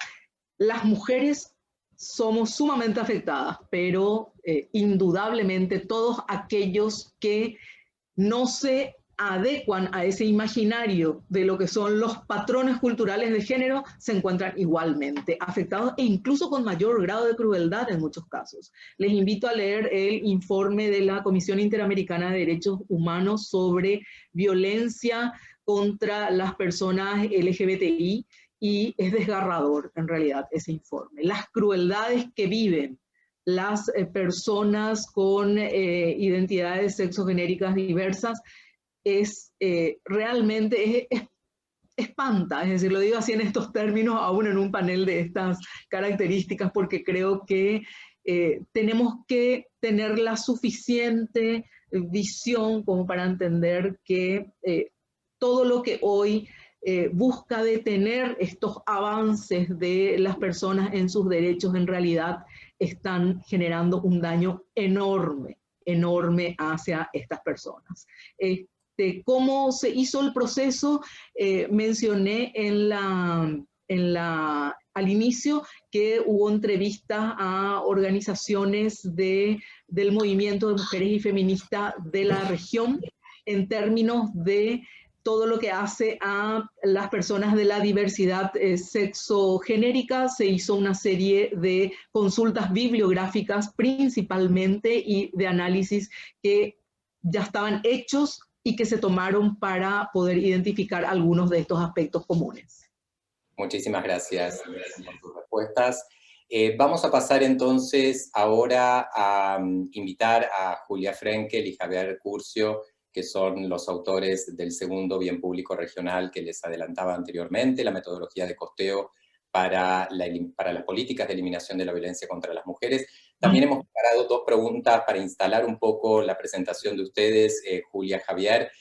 las mujeres somos sumamente afectadas, pero indudablemente todos aquellos que no se adecuan a ese imaginario de lo que son los patrones culturales de género se encuentran igualmente afectados e incluso con mayor grado de crueldad en muchos casos. Les invito a leer el informe de la Comisión Interamericana de Derechos Humanos sobre violencia contra las personas LGBTI, y es desgarrador en realidad ese informe. Las crueldades que viven las personas con identidades sexogenéricas diversas realmente espanta, es decir, lo digo así en estos términos, aún en un panel de estas características, porque creo que tenemos que tener la suficiente visión como para entender que todo lo que hoy busca detener estos avances de las personas en sus derechos, en realidad están generando un daño enorme enorme hacia estas personas. ¿Cómo se hizo el proceso? Mencioné al inicio que hubo entrevistas a organizaciones del movimiento de mujeres y feministas de la región en términos de todo lo que hace a las personas de la diversidad sexogenérica. Se hizo una serie de consultas bibliográficas principalmente y de análisis que ya estaban hechos y que se tomaron para poder identificar algunos de estos aspectos comunes. Muchísimas gracias por tus respuestas. Vamos a pasar entonces ahora a invitar a Julia Frenkel y Javier Curcio, que son los autores del segundo bien público regional que les adelantaba anteriormente, la metodología de costeo para las políticas de eliminación de la violencia contra las mujeres. También hemos preparado 2 preguntas para instalar un poco la presentación de ustedes, Julia, Javier.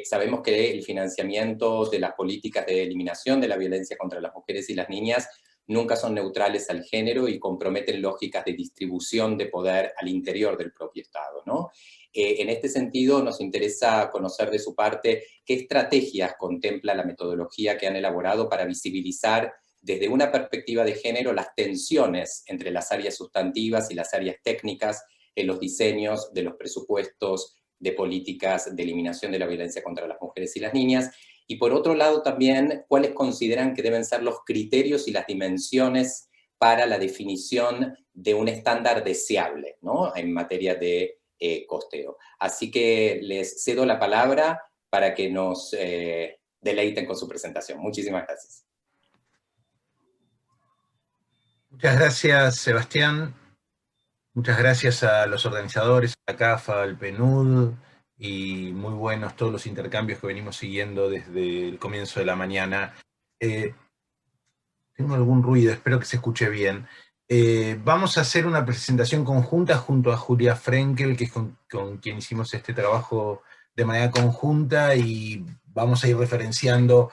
Sabemos que el financiamiento de las políticas de eliminación de la violencia contra las mujeres y las niñas nunca son neutrales al género y comprometen lógicas de distribución de poder al interior del propio Estado, ¿no? En este sentido, nos interesa conocer de su parte qué estrategias contempla la metodología que han elaborado para visibilizar desde una perspectiva de género las tensiones entre las áreas sustantivas y las áreas técnicas en los diseños de los presupuestos de políticas de eliminación de la violencia contra las mujeres y las niñas, y por otro lado también cuáles consideran que deben ser los criterios y las dimensiones para la definición de un estándar deseable, ¿no?, en materia de costeo. Así que les cedo la palabra para que nos deleiten con su presentación. Muchísimas gracias. Muchas gracias, Sebastián. Muchas gracias a los organizadores, a la CAFA, al PNUD, y muy buenos todos los intercambios que venimos siguiendo desde el comienzo de la mañana. Tengo algún ruido, espero que se escuche bien. Vamos a hacer una presentación conjunta junto a Julia Frenkel, que es con quien hicimos este trabajo de manera conjunta, y vamos a ir referenciando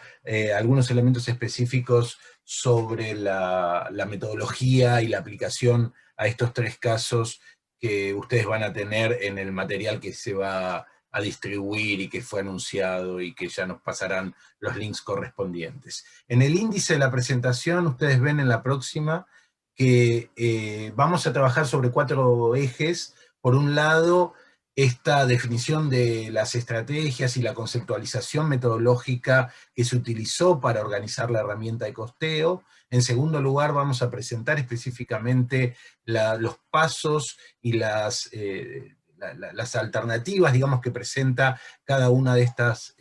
algunos elementos específicos sobre la metodología y la aplicación a estos 3 casos que ustedes van a tener en el material que se va a distribuir y que fue anunciado y que ya nos pasarán los links correspondientes. En el índice de la presentación ustedes ven en la próxima que vamos a trabajar sobre 4 ejes. Por un lado, esta definición de las estrategias y la conceptualización metodológica que se utilizó para organizar la herramienta de costeo. En segundo lugar, vamos a presentar específicamente los pasos y las alternativas, digamos, que presenta cada una de estas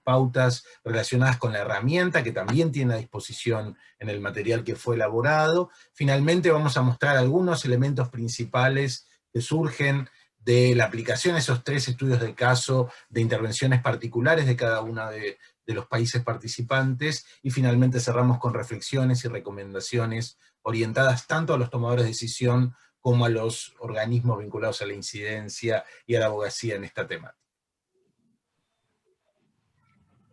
pautas relacionadas con la herramienta, que también tiene a disposición en el material que fue elaborado. Finalmente vamos a mostrar algunos elementos principales que surgen de la aplicación de esos 3 estudios de caso, de intervenciones particulares de cada uno de los países participantes, y finalmente cerramos con reflexiones y recomendaciones orientadas tanto a los tomadores de decisión como a los organismos vinculados a la incidencia y a la abogacía en esta temática.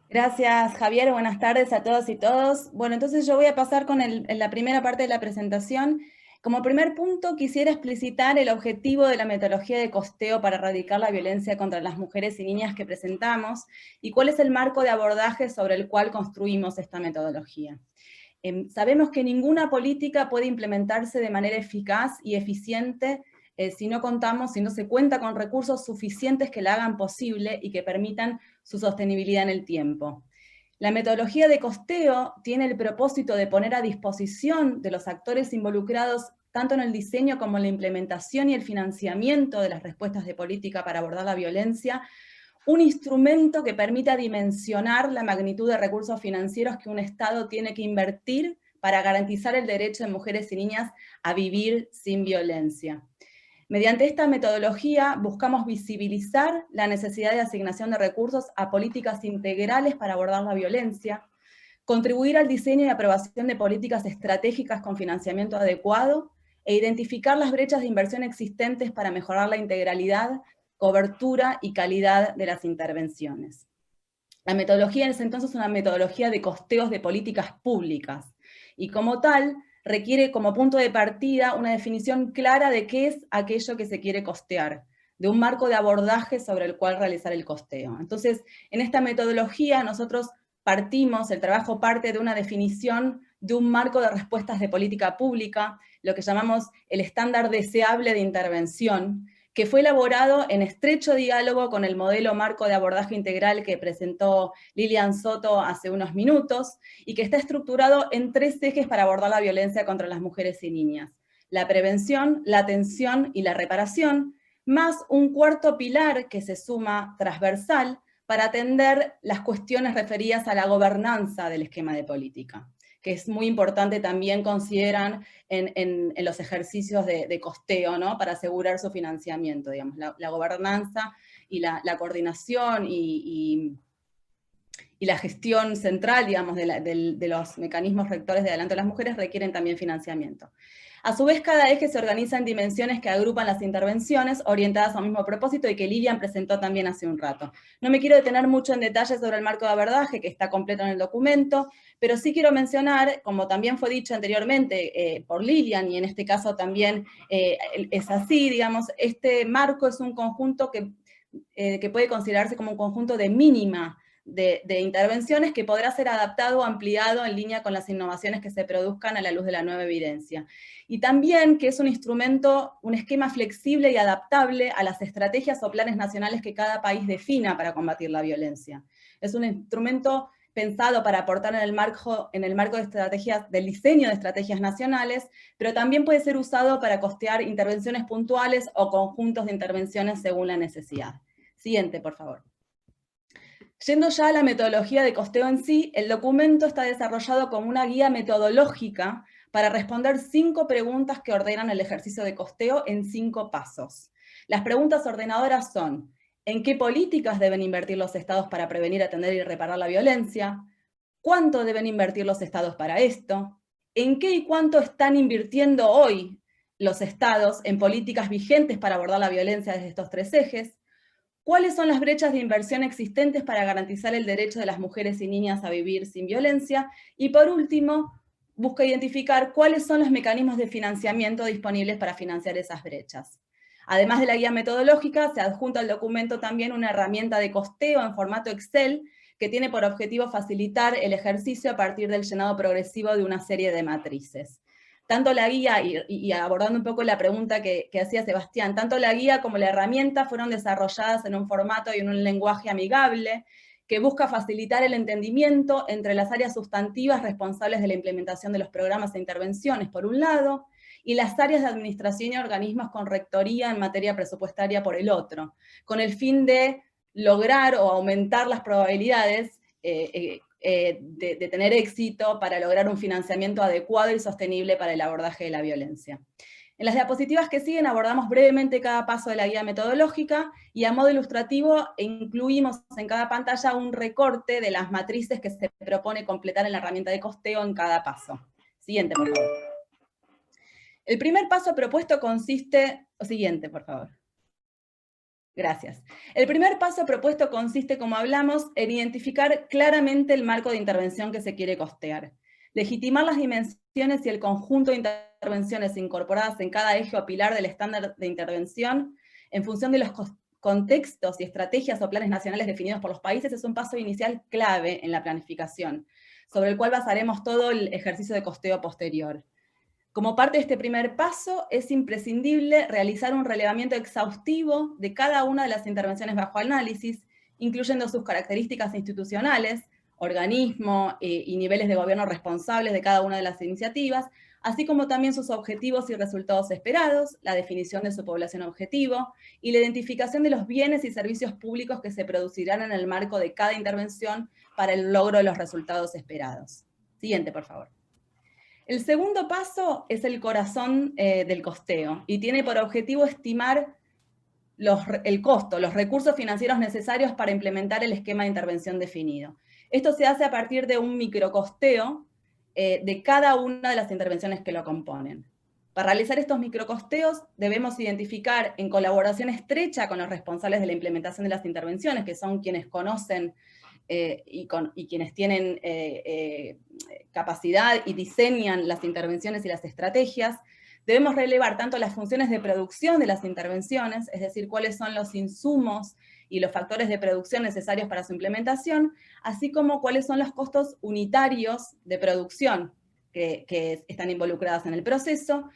Gracias, Javier. Buenas tardes a todos y todos. Bueno, entonces yo voy a pasar con la primera parte de la presentación. Como primer punto, quisiera explicitar el objetivo de la metodología de costeo para erradicar la violencia contra las mujeres y niñas que presentamos, y cuál es el marco de abordaje sobre el cual construimos esta metodología. Sabemos que ninguna política puede implementarse de manera eficaz y eficiente si no se cuenta con recursos suficientes que la hagan posible y que permitan su sostenibilidad en el tiempo. La metodología de costeo tiene el propósito de poner a disposición de los actores involucrados tanto en el diseño como en la implementación y el financiamiento de las respuestas de política para abordar la violencia, un instrumento que permita dimensionar la magnitud de recursos financieros que un Estado tiene que invertir para garantizar el derecho de mujeres y niñas a vivir sin violencia. Mediante esta metodología buscamos visibilizar la necesidad de asignación de recursos a políticas integrales para abordar la violencia, contribuir al diseño y aprobación de políticas estratégicas con financiamiento adecuado, e identificar las brechas de inversión existentes para mejorar la integralidad, cobertura y calidad de las intervenciones. La metodología es entonces una metodología de costeos de políticas públicas, y como tal, requiere como punto de partida una definición clara de qué es aquello que se quiere costear, de un marco de abordaje sobre el cual realizar el costeo. Entonces, en esta metodología nosotros el trabajo parte de una definición de un marco de respuestas de política pública, lo que llamamos el estándar deseable de intervención, que fue elaborado en estrecho diálogo con el modelo marco de abordaje integral que presentó Lilian Soto hace unos minutos, y que está estructurado en 3 ejes para abordar la violencia contra las mujeres y niñas: la prevención, la atención y la reparación, más un 4º pilar que se suma transversal para atender las cuestiones referidas a la gobernanza del esquema de política, que es muy importante también, consideran, en los ejercicios de costeo, ¿no? Para asegurar su financiamiento, digamos, la gobernanza y la coordinación y la gestión central, digamos, de los mecanismos rectores de adelanto de las mujeres requieren también financiamiento. A su vez, cada eje se organiza en dimensiones que agrupan las intervenciones orientadas a un mismo propósito y que Lilian presentó también hace un rato. No me quiero detener mucho en detalle sobre el marco de abordaje, que está completo en el documento, pero sí quiero mencionar, como también fue dicho anteriormente por Lilian, y en este caso también es así, digamos, este marco es un conjunto que puede considerarse como un conjunto de mínima de intervenciones que podrá ser adaptado o ampliado en línea con las innovaciones que se produzcan a la luz de la nueva evidencia. Y también que es un instrumento, un esquema flexible y adaptable a las estrategias o planes nacionales que cada país defina para combatir la violencia. Es un instrumento pensado para aportar en el marco de estrategias, del diseño de estrategias nacionales, pero también puede ser usado para costear intervenciones puntuales o conjuntos de intervenciones según la necesidad. Siguiente, por favor. Yendo ya a la metodología de costeo en sí, el documento está desarrollado como una guía metodológica para responder 5 preguntas que ordenan el ejercicio de costeo en 5 pasos. Las preguntas ordenadoras son: ¿en qué políticas deben invertir los estados para prevenir, atender y reparar la violencia? ¿Cuánto deben invertir los estados para esto? ¿En qué y cuánto están invirtiendo hoy los estados en políticas vigentes para abordar la violencia desde estos 3 ejes? ¿Cuáles son las brechas de inversión existentes para garantizar el derecho de las mujeres y niñas a vivir sin violencia? Y por último, busca identificar cuáles son los mecanismos de financiamiento disponibles para financiar esas brechas. Además de la guía metodológica, se adjunta al documento también una herramienta de costeo en formato Excel que tiene por objetivo facilitar el ejercicio a partir del llenado progresivo de una serie de matrices. Tanto la guía, y abordando un poco la pregunta que hacía Sebastián, tanto la guía como la herramienta fueron desarrolladas en un formato y en un lenguaje amigable que busca facilitar el entendimiento entre las áreas sustantivas responsables de la implementación de los programas e intervenciones, por un lado, y las áreas de administración y organismos con rectoría en materia presupuestaria por el otro, con el fin de lograr o aumentar las probabilidades de tener éxito para lograr un financiamiento adecuado y sostenible para el abordaje de la violencia. En las diapositivas que siguen abordamos brevemente cada paso de la guía metodológica y a modo ilustrativo incluimos en cada pantalla un recorte de las matrices que se propone completar en la herramienta de costeo en cada paso. Siguiente, por favor. El primer paso propuesto consiste... Siguiente, por favor. Gracias. El primer paso propuesto consiste, como hablamos, en identificar claramente el marco de intervención que se quiere costear, legitimar las dimensiones y el conjunto de intervenciones incorporadas en cada eje o pilar del estándar de intervención en función de los contextos y estrategias o planes nacionales definidos por los países. Es un paso inicial clave en la planificación, sobre el cual basaremos todo el ejercicio de costeo posterior. Como parte de este primer paso, es imprescindible realizar un relevamiento exhaustivo de cada una de las intervenciones bajo análisis, incluyendo sus características institucionales, organismo y niveles de gobierno responsables de cada una de las iniciativas, así como también sus objetivos y resultados esperados, la definición de su población objetivo y la identificación de los bienes y servicios públicos que se producirán en el marco de cada intervención para el logro de los resultados esperados. Siguiente, por favor. El segundo paso es el corazón del costeo y tiene por objetivo estimar el costo, los recursos financieros necesarios para implementar el esquema de intervención definido. Esto se hace a partir de un microcosteo de cada una de las intervenciones que lo componen. Para realizar estos microcosteos debemos identificar en colaboración estrecha con los responsables de la implementación de las intervenciones, que son quienes conocen y quienes tienen capacidad y diseñan las intervenciones y las estrategias, debemos relevar tanto las funciones de producción de las intervenciones, es decir, cuáles son los insumos y los factores de producción necesarios para su implementación, así como cuáles son los costos unitarios de producción que están involucradas en el proceso,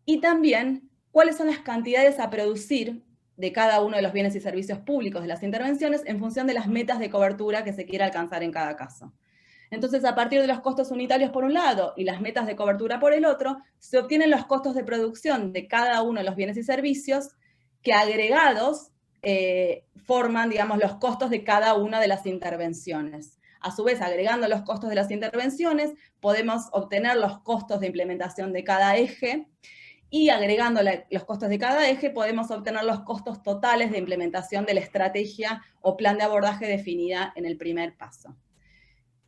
y también cuáles son las cantidades a producir de cada uno de los bienes y servicios públicos de las intervenciones en función de las metas de cobertura que se quiera alcanzar en cada caso. Entonces, a partir de los costos unitarios por un lado y las metas de cobertura por el otro, se obtienen los costos de producción de cada uno de los bienes y servicios que agregados forman, digamos, los costos de cada una de las intervenciones. A su vez, agregando los costos de las intervenciones, podemos obtener los costos de implementación de cada eje, y agregando los costos de cada eje, podemos obtener los costos totales de implementación de la estrategia o plan de abordaje definida en el primer paso.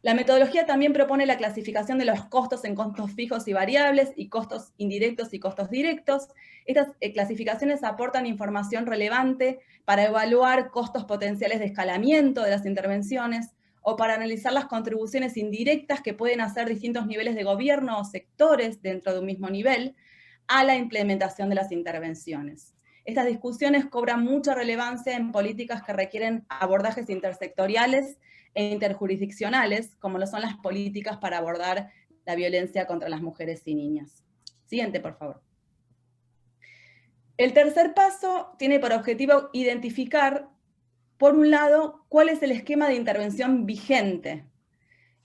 La metodología también propone la clasificación de los costos en costos fijos y variables, y costos indirectos y costos directos. Estas clasificaciones aportan información relevante para evaluar costos potenciales de escalamiento de las intervenciones, o para analizar las contribuciones indirectas que pueden hacer distintos niveles de gobierno o sectores dentro de un mismo nivel a la implementación de las intervenciones. Estas discusiones cobran mucha relevancia en políticas que requieren abordajes intersectoriales e interjurisdiccionales, como lo son las políticas para abordar la violencia contra las mujeres y niñas. Siguiente, por favor. El tercer paso tiene por objetivo identificar, por un lado, cuál es el esquema de intervención vigente,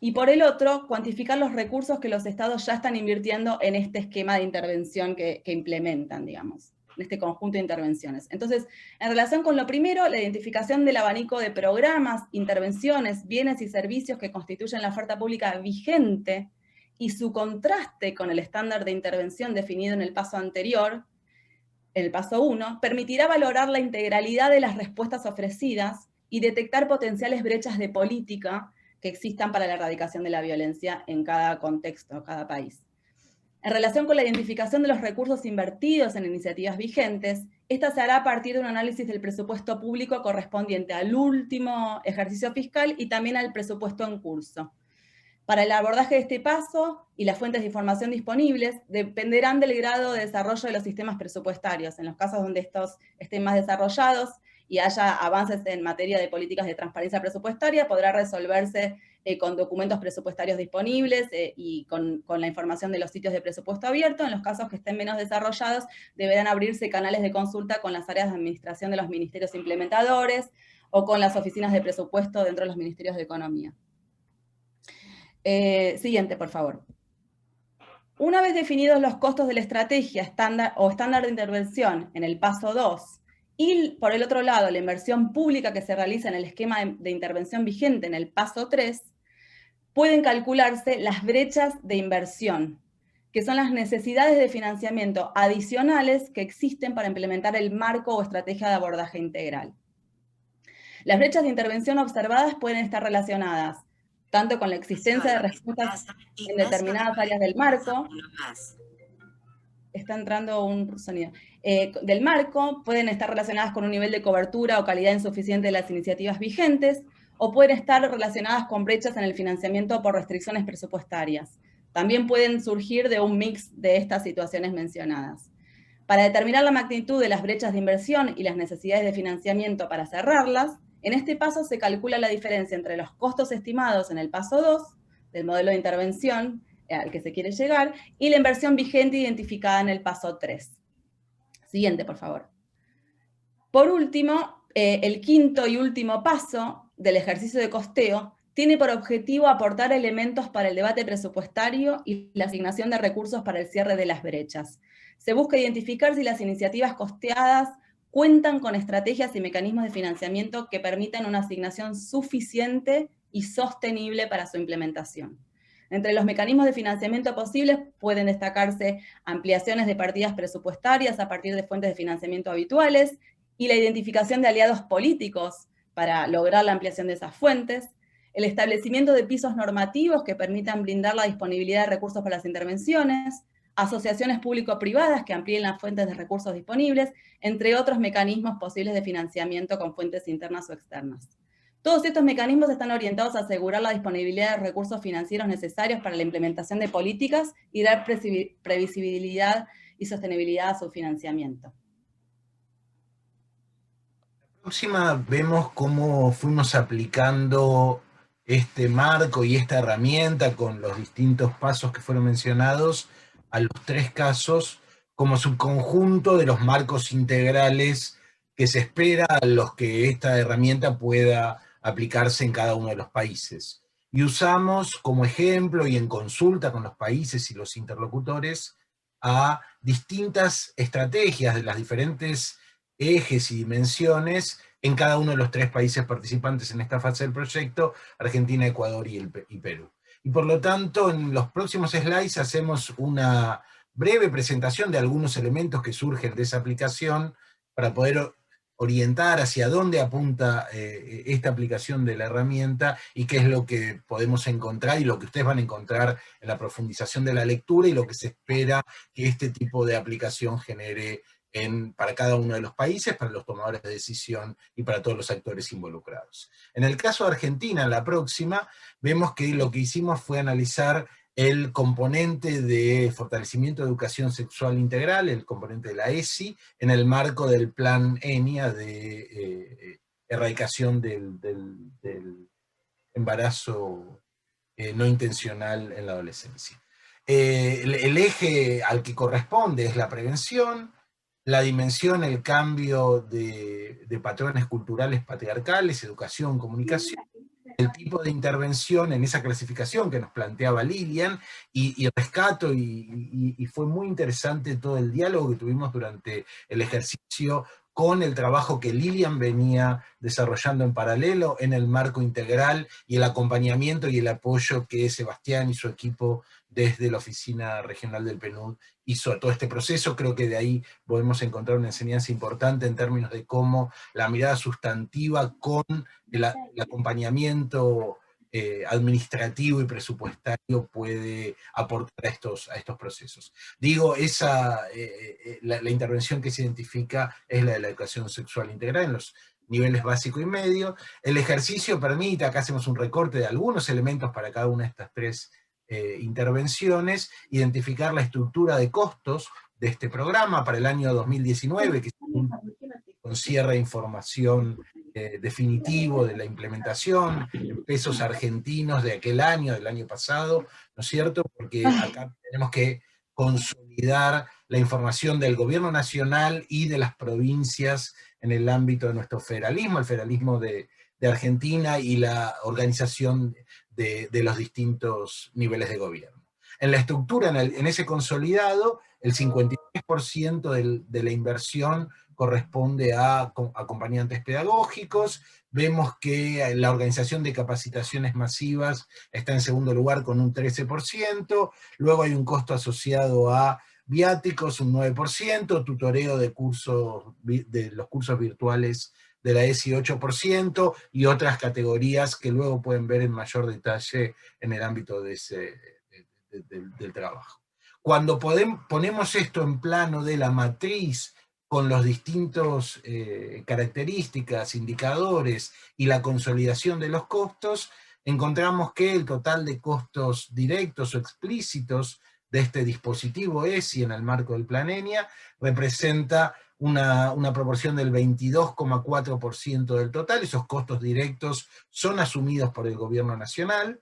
y por el otro, cuantificar los recursos que los estados ya están invirtiendo en este esquema de intervención que implementan, digamos, en este conjunto de intervenciones. Entonces, en relación con lo primero, la identificación del abanico de programas, intervenciones, bienes y servicios que constituyen la oferta pública vigente y su contraste con el estándar de intervención definido en el paso anterior, en el paso 1, permitirá valorar la integralidad de las respuestas ofrecidas y detectar potenciales brechas de política que existan para la erradicación de la violencia en cada contexto, cada país. En relación con la identificación de los recursos invertidos en iniciativas vigentes, esta se hará a partir de un análisis del presupuesto público correspondiente al último ejercicio fiscal y también al presupuesto en curso. Para el abordaje de este paso y las fuentes de información disponibles dependerán del grado de desarrollo de los sistemas presupuestarios. En los casos donde estos estén más desarrollados y haya avances en materia de políticas de transparencia presupuestaria, podrá resolverse con documentos presupuestarios disponibles y con la información de los sitios de presupuesto abierto. En los casos que estén menos desarrollados, deberán abrirse canales de consulta con las áreas de administración de los ministerios implementadores o con las oficinas de presupuesto dentro de los ministerios de economía. Siguiente, por favor. Una vez definidos los costos de la estrategia estándar de intervención en el paso 2, y por el otro lado la inversión pública que se realiza en el esquema de intervención vigente en el paso 3, pueden calcularse las brechas de inversión, que son las necesidades de financiamiento adicionales que existen para implementar el marco o estrategia de abordaje integral. Las brechas de intervención observadas pueden estar relacionadas tanto con la existencia de respuestas en determinadas áreas del marco, está entrando un sonido, del marco, pueden estar relacionadas con un nivel de cobertura o calidad insuficiente de las iniciativas vigentes, o pueden estar relacionadas con brechas en el financiamiento por restricciones presupuestarias. También pueden surgir de un mix de estas situaciones mencionadas. Para determinar la magnitud de las brechas de inversión y las necesidades de financiamiento para cerrarlas, en este paso se calcula la diferencia entre los costos estimados en el paso 2, del modelo de intervención al que se quiere llegar, y la inversión vigente identificada en el paso 3. Siguiente, por favor. Por último, el quinto y último paso del ejercicio de costeo tiene por objetivo aportar elementos para el debate presupuestario y la asignación de recursos para el cierre de las brechas. Se busca identificar si las iniciativas costeadas cuentan con estrategias y mecanismos de financiamiento que permitan una asignación suficiente y sostenible para su implementación. Entre los mecanismos de financiamiento posibles pueden destacarse ampliaciones de partidas presupuestarias a partir de fuentes de financiamiento habituales y la identificación de aliados políticos para lograr la ampliación de esas fuentes, el establecimiento de pisos normativos que permitan blindar la disponibilidad de recursos para las intervenciones, asociaciones público-privadas que amplíen las fuentes de recursos disponibles, entre otros mecanismos posibles de financiamiento con fuentes internas o externas. Todos estos mecanismos están orientados a asegurar la disponibilidad de recursos financieros necesarios para la implementación de políticas y dar previsibilidad y sostenibilidad a su financiamiento. La próxima vemos cómo fuimos aplicando este marco y esta herramienta con los distintos pasos que fueron mencionados a los 3 casos como subconjunto de los marcos integrales que se espera a los que esta herramienta pueda aplicarse en cada uno de los países. Y usamos como ejemplo y en consulta con los países y los interlocutores a distintas estrategias de las diferentes ejes y dimensiones en cada uno de los 3 países participantes en esta fase del proyecto, Argentina, Ecuador y Perú. Y por lo tanto, en los próximos slides hacemos una breve presentación de algunos elementos que surgen de esa aplicación para poder orientar hacia dónde apunta esta aplicación de la herramienta y qué es lo que podemos encontrar y lo que ustedes van a encontrar en la profundización de la lectura y lo que se espera que este tipo de aplicación genere para cada uno de los países, para los tomadores de decisión y para todos los actores involucrados. En el caso de Argentina, en la próxima, vemos que lo que hicimos fue analizar el componente de fortalecimiento de educación sexual integral, el componente de la ESI, en el marco del plan ENIA de erradicación del embarazo no intencional en la adolescencia. El eje al que corresponde es la prevención, la dimensión, el cambio de patrones culturales patriarcales, educación, comunicación, el tipo de intervención en esa clasificación que nos planteaba Lilian, y rescato, y fue muy interesante todo el diálogo que tuvimos durante el ejercicio con el trabajo que Lilian venía desarrollando en paralelo en el marco integral, y el acompañamiento y el apoyo que Sebastián y su equipo desde la Oficina Regional del PNUD hizo a todo este proceso. Creo que de ahí podemos encontrar una enseñanza importante en términos de cómo la mirada sustantiva con el acompañamiento administrativo y presupuestario puede aportar a estos procesos. Digo, la intervención que se identifica es la de la educación sexual integral en los niveles básico y medio. El ejercicio permite, acá hacemos un recorte de algunos elementos para cada una de estas 3 intervenciones, identificar la estructura de costos de este programa para el año 2019, que es con cierre de información definitivo de la implementación, en pesos argentinos de aquel año, del año pasado, ¿no es cierto? Porque acá tenemos que consolidar la información del gobierno nacional y de las provincias en el ámbito de nuestro federalismo, el federalismo de Argentina y la organización de los distintos niveles de gobierno. En la estructura, en ese consolidado, el 53% de la inversión corresponde a acompañantes pedagógicos. Vemos que la organización de capacitaciones masivas está en segundo lugar con un 13%, luego hay un costo asociado a viáticos, un 9%, tutoreo de los cursos virtuales de la ESI 8%, y otras categorías que luego pueden ver en mayor detalle en el ámbito del trabajo. Cuando ponemos esto en plano de la matriz, con los distintos características, indicadores y la consolidación de los costos, encontramos que el total de costos directos o explícitos de este dispositivo ESI en el marco del Plan ENIA representa una proporción del 22,4% del total. Esos costos directos son asumidos por el gobierno nacional.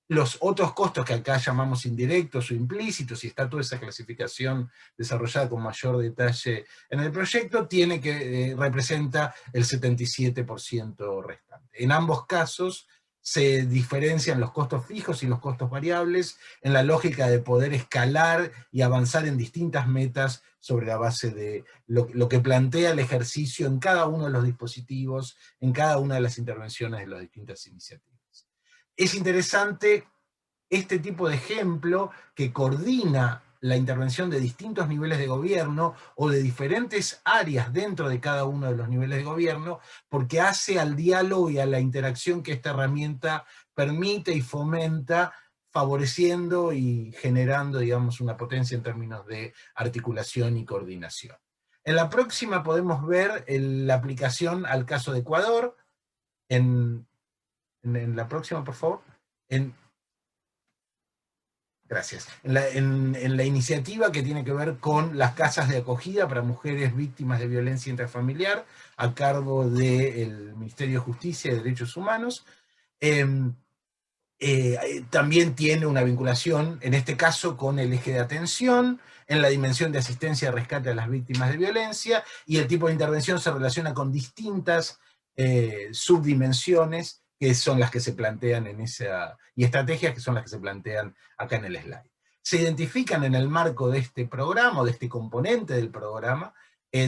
Los otros costos que acá llamamos indirectos o implícitos, y está toda esa clasificación desarrollada con mayor detalle en el proyecto, representa el 77% restante. En ambos casos se diferencian los costos fijos y los costos variables en la lógica de poder escalar y avanzar en distintas metas sobre la base de lo que plantea el ejercicio en cada uno de los dispositivos, en cada una de las intervenciones de las distintas iniciativas. Es interesante este tipo de ejemplo que coordina la intervención de distintos niveles de gobierno o de diferentes áreas dentro de cada uno de los niveles de gobierno, porque hace al diálogo y a la interacción que esta herramienta permite y fomenta, favoreciendo y generando, digamos, una potencia en términos de articulación y coordinación. En la próxima podemos ver la aplicación al caso de Ecuador. En la próxima, por favor. Gracias. En la iniciativa que tiene que ver con las casas de acogida para mujeres víctimas de violencia intrafamiliar, a cargo del Ministerio de Justicia y Derechos Humanos, también tiene una vinculación, en este caso, con el eje de atención, en la dimensión de asistencia y rescate a las víctimas de violencia, y el tipo de intervención se relaciona con distintas subdimensiones que son las que se plantean en esa, y estrategias que son las que se plantean acá en el slide. Se identifican en el marco de este programa, o de este componente del programa,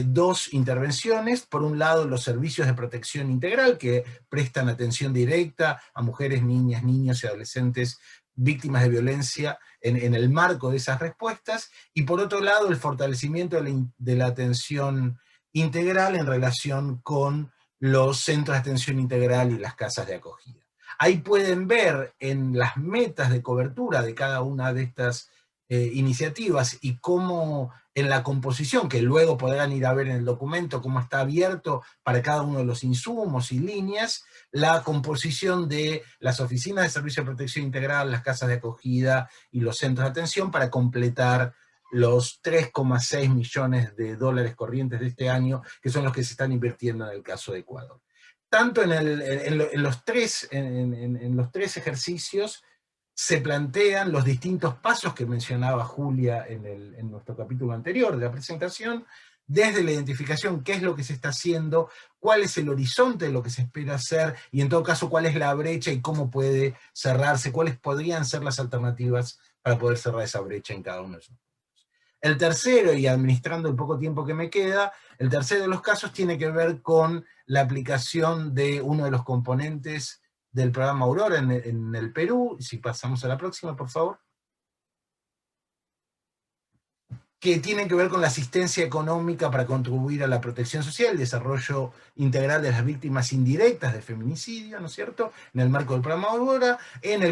dos intervenciones. Por un lado, los servicios de protección integral, que prestan atención directa a mujeres, niñas, niños y adolescentes víctimas de violencia en el marco de esas respuestas, y por otro lado, el fortalecimiento de la atención integral en relación con los centros de atención integral y las casas de acogida. Ahí pueden ver en las metas de cobertura de cada una de estas iniciativas y cómo en la composición, que luego podrán ir a ver en el documento cómo está abierto para cada uno de los insumos y líneas, la composición de las oficinas de servicio de protección integral, las casas de acogida y los centros de atención para completar los 3,6 millones de dólares corrientes de este año, que son los que se están invirtiendo en el caso de Ecuador. Tanto en los tres ejercicios se plantean los distintos pasos que mencionaba Julia en nuestro capítulo anterior de la presentación, desde la identificación, qué es lo que se está haciendo, cuál es el horizonte de lo que se espera hacer, y en todo caso cuál es la brecha y cómo puede cerrarse, cuáles podrían ser las alternativas para poder cerrar esa brecha en cada uno de esos puntos. El tercero, y administrando el poco tiempo que me queda, el tercero de los casos tiene que ver con la aplicación de uno de los componentes del programa Aurora en el Perú. Si pasamos a la próxima, por favor. Que tiene que ver con la asistencia económica para contribuir a la protección social y desarrollo integral de las víctimas indirectas de feminicidio, ¿no es cierto?, en el marco del programa Aurora, en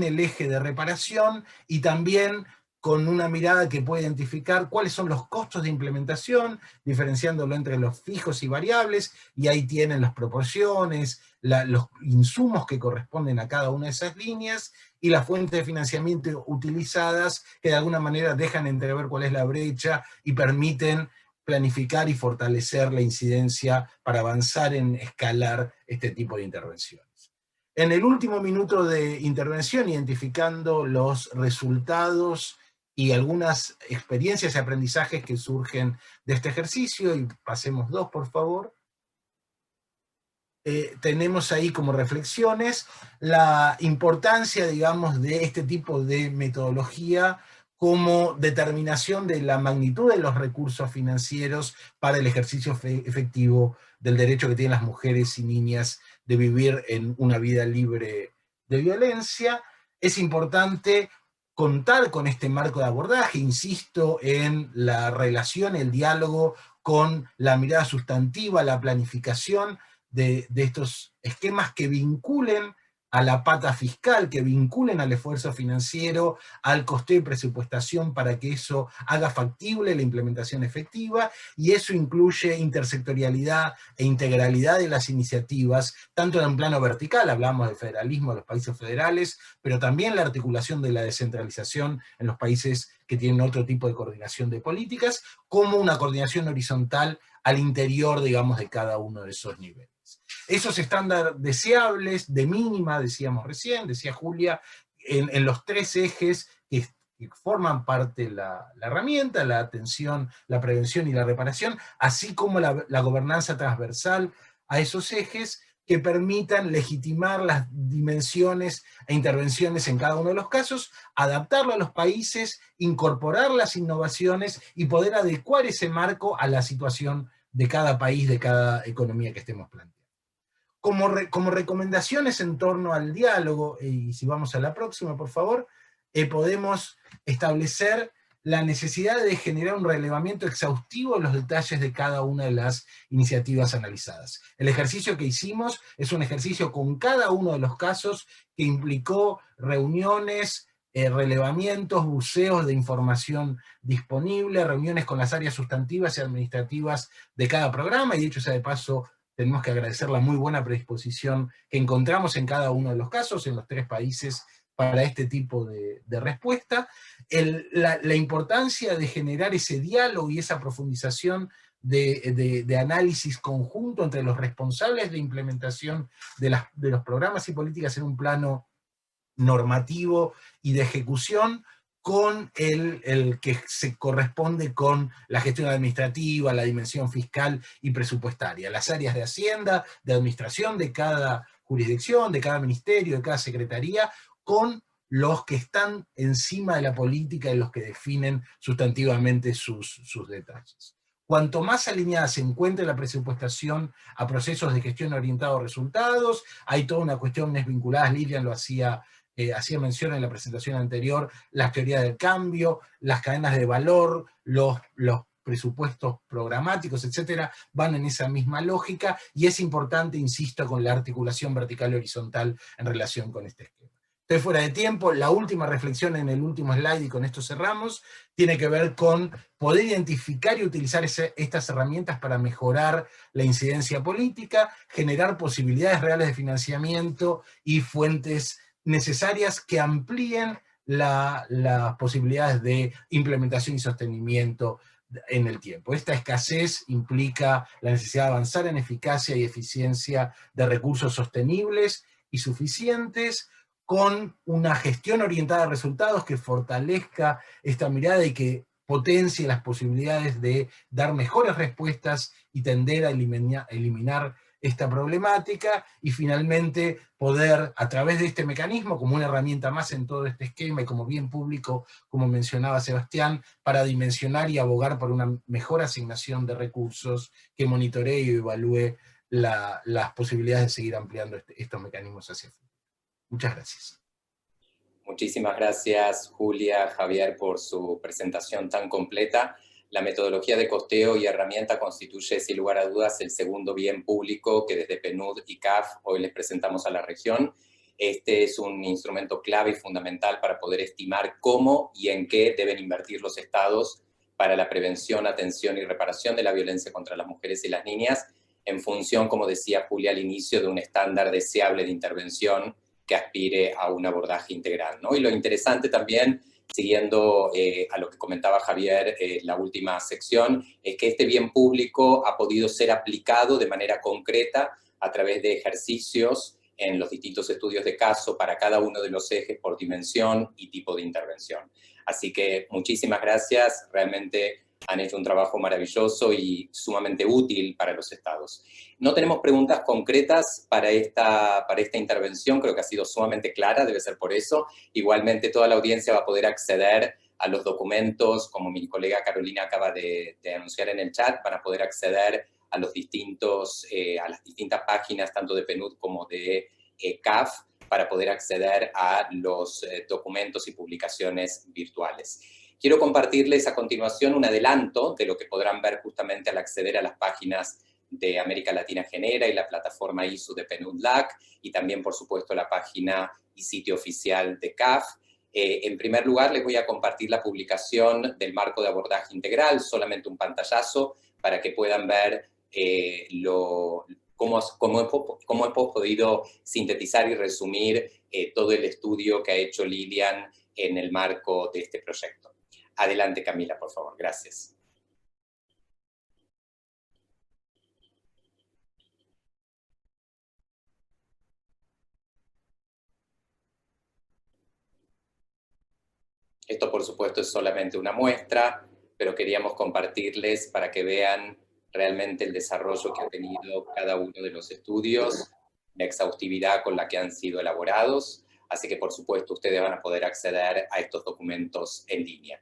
el eje de reparación, y también con una mirada que puede identificar cuáles son los costos de implementación, diferenciándolo entre los fijos y variables, y ahí tienen las proporciones, los insumos que corresponden a cada una de esas líneas, y las fuentes de financiamiento utilizadas, que de alguna manera dejan entrever cuál es la brecha, y permiten planificar y fortalecer la incidencia para avanzar en escalar este tipo de intervenciones. En el último minuto de intervención, identificando los resultados y algunas experiencias y aprendizajes que surgen de este ejercicio, y pasemos dos, por favor. Tenemos ahí como reflexiones la importancia, digamos, de este tipo de metodología como determinación de la magnitud de los recursos financieros para el ejercicio efectivo del derecho que tienen las mujeres y niñas de vivir en una vida libre de violencia. Es importante contar con este marco de abordaje, insisto en la relación, el diálogo con la mirada sustantiva, la planificación de estos esquemas que vinculen a la pata fiscal, que vinculen al esfuerzo financiero, al costeo y presupuestación para que eso haga factible la implementación efectiva, y eso incluye intersectorialidad e integralidad de las iniciativas, tanto en plano vertical, hablamos del federalismo de los países federales, pero también la articulación de la descentralización en los países que tienen otro tipo de coordinación de políticas, como una coordinación horizontal al interior, digamos, de cada uno de esos niveles. Esos estándares deseables, de mínima, decíamos recién, decía Julia, en los tres ejes que forman parte de la herramienta, la atención, la prevención y la reparación, así como la gobernanza transversal a esos ejes, que permitan legitimar las dimensiones e intervenciones en cada uno de los casos, adaptarlo a los países, incorporar las innovaciones y poder adecuar ese marco a la situación de cada país, de cada economía que estemos planteando. Como recomendaciones en torno al diálogo, y si vamos a la próxima, por favor, podemos establecer la necesidad de generar un relevamiento exhaustivo de los detalles de cada una de las iniciativas analizadas. El ejercicio que hicimos es un ejercicio con cada uno de los casos que implicó reuniones, relevamientos, buceos de información disponible, reuniones con las áreas sustantivas y administrativas de cada programa, y dicho sea de paso, tenemos que agradecer la muy buena predisposición que encontramos en cada uno de los casos, en los tres países para este tipo de respuesta. La importancia de generar ese diálogo y esa profundización de análisis conjunto entre los responsables de implementación de los programas y políticas en un plano normativo y de ejecución, con el que se corresponde con la gestión administrativa, la dimensión fiscal y presupuestaria, las áreas de Hacienda, de administración de cada jurisdicción, de cada ministerio, de cada secretaría, con los que están encima de la política y los que definen sustantivamente sus detalles. Cuanto más alineada se encuentre la presupuestación a procesos de gestión orientados a resultados, hay toda una cuestión vinculadas, Lilian lo hacía mención en la presentación anterior, las teorías del cambio, las cadenas de valor, los presupuestos programáticos, etcétera, van en esa misma lógica, y es importante, insisto, con la articulación vertical y horizontal en relación con este esquema. Estoy fuera de tiempo, la última reflexión en el último slide, y con esto cerramos, tiene que ver con poder identificar y utilizar estas herramientas para mejorar la incidencia política, generar posibilidades reales de financiamiento y fuentes necesarias que amplíen las posibilidades de implementación y sostenimiento en el tiempo. Esta escasez implica la necesidad de avanzar en eficacia y eficiencia de recursos sostenibles y suficientes, con una gestión orientada a resultados que fortalezca esta mirada y que potencie las posibilidades de dar mejores respuestas y tender a eliminar esta problemática, y finalmente poder, a través de este mecanismo, como una herramienta más en todo este esquema y como bien público, como mencionaba Sebastián, para dimensionar y abogar por una mejor asignación de recursos que monitoree y evalúe las posibilidades de seguir ampliando estos mecanismos hacia el futuro. Muchas gracias. Muchísimas gracias, Julia, Javier, por su presentación tan completa. La metodología de costeo y herramienta constituye, sin lugar a dudas, el segundo bien público que desde PNUD y CAF hoy les presentamos a la región. Este es un instrumento clave y fundamental para poder estimar cómo y en qué deben invertir los estados para la prevención, atención y reparación de la violencia contra las mujeres y las niñas, en función, como decía Julia al inicio, de un estándar deseable de intervención que aspire a un abordaje integral, ¿no? Y lo interesante también, siguiendo a lo que comentaba Javier en la última sección, es que este bien público ha podido ser aplicado de manera concreta a través de ejercicios en los distintos estudios de caso para cada uno de los ejes por dimensión y tipo de intervención. Así que muchísimas gracias, realmente han hecho un trabajo maravilloso y sumamente útil para los estados. No tenemos preguntas concretas para esta intervención, creo que ha sido sumamente clara, debe ser por eso. Igualmente toda la audiencia va a poder acceder a los documentos, como mi colega Carolina acaba de anunciar en el chat, van a poder acceder a las distintas páginas, tanto de PNUD como de CAF, para poder acceder a los documentos y publicaciones virtuales. Quiero compartirles a continuación un adelanto de lo que podrán ver justamente al acceder a las páginas de América Latina Genera y la plataforma ISU de PNUD-LAC, y también, por supuesto, la página y sitio oficial de CAF. En primer lugar, les voy a compartir la publicación del marco de abordaje integral, solamente un pantallazo, para que puedan ver cómo hemos podido sintetizar y resumir todo el estudio que ha hecho Lilian en el marco de este proyecto. Adelante, Camila, por favor. Gracias. Esto, por supuesto, es solamente una muestra, pero queríamos compartirles para que vean realmente el desarrollo que ha tenido cada uno de los estudios, la exhaustividad con la que han sido elaborados, así que, por supuesto, ustedes van a poder acceder a estos documentos en línea.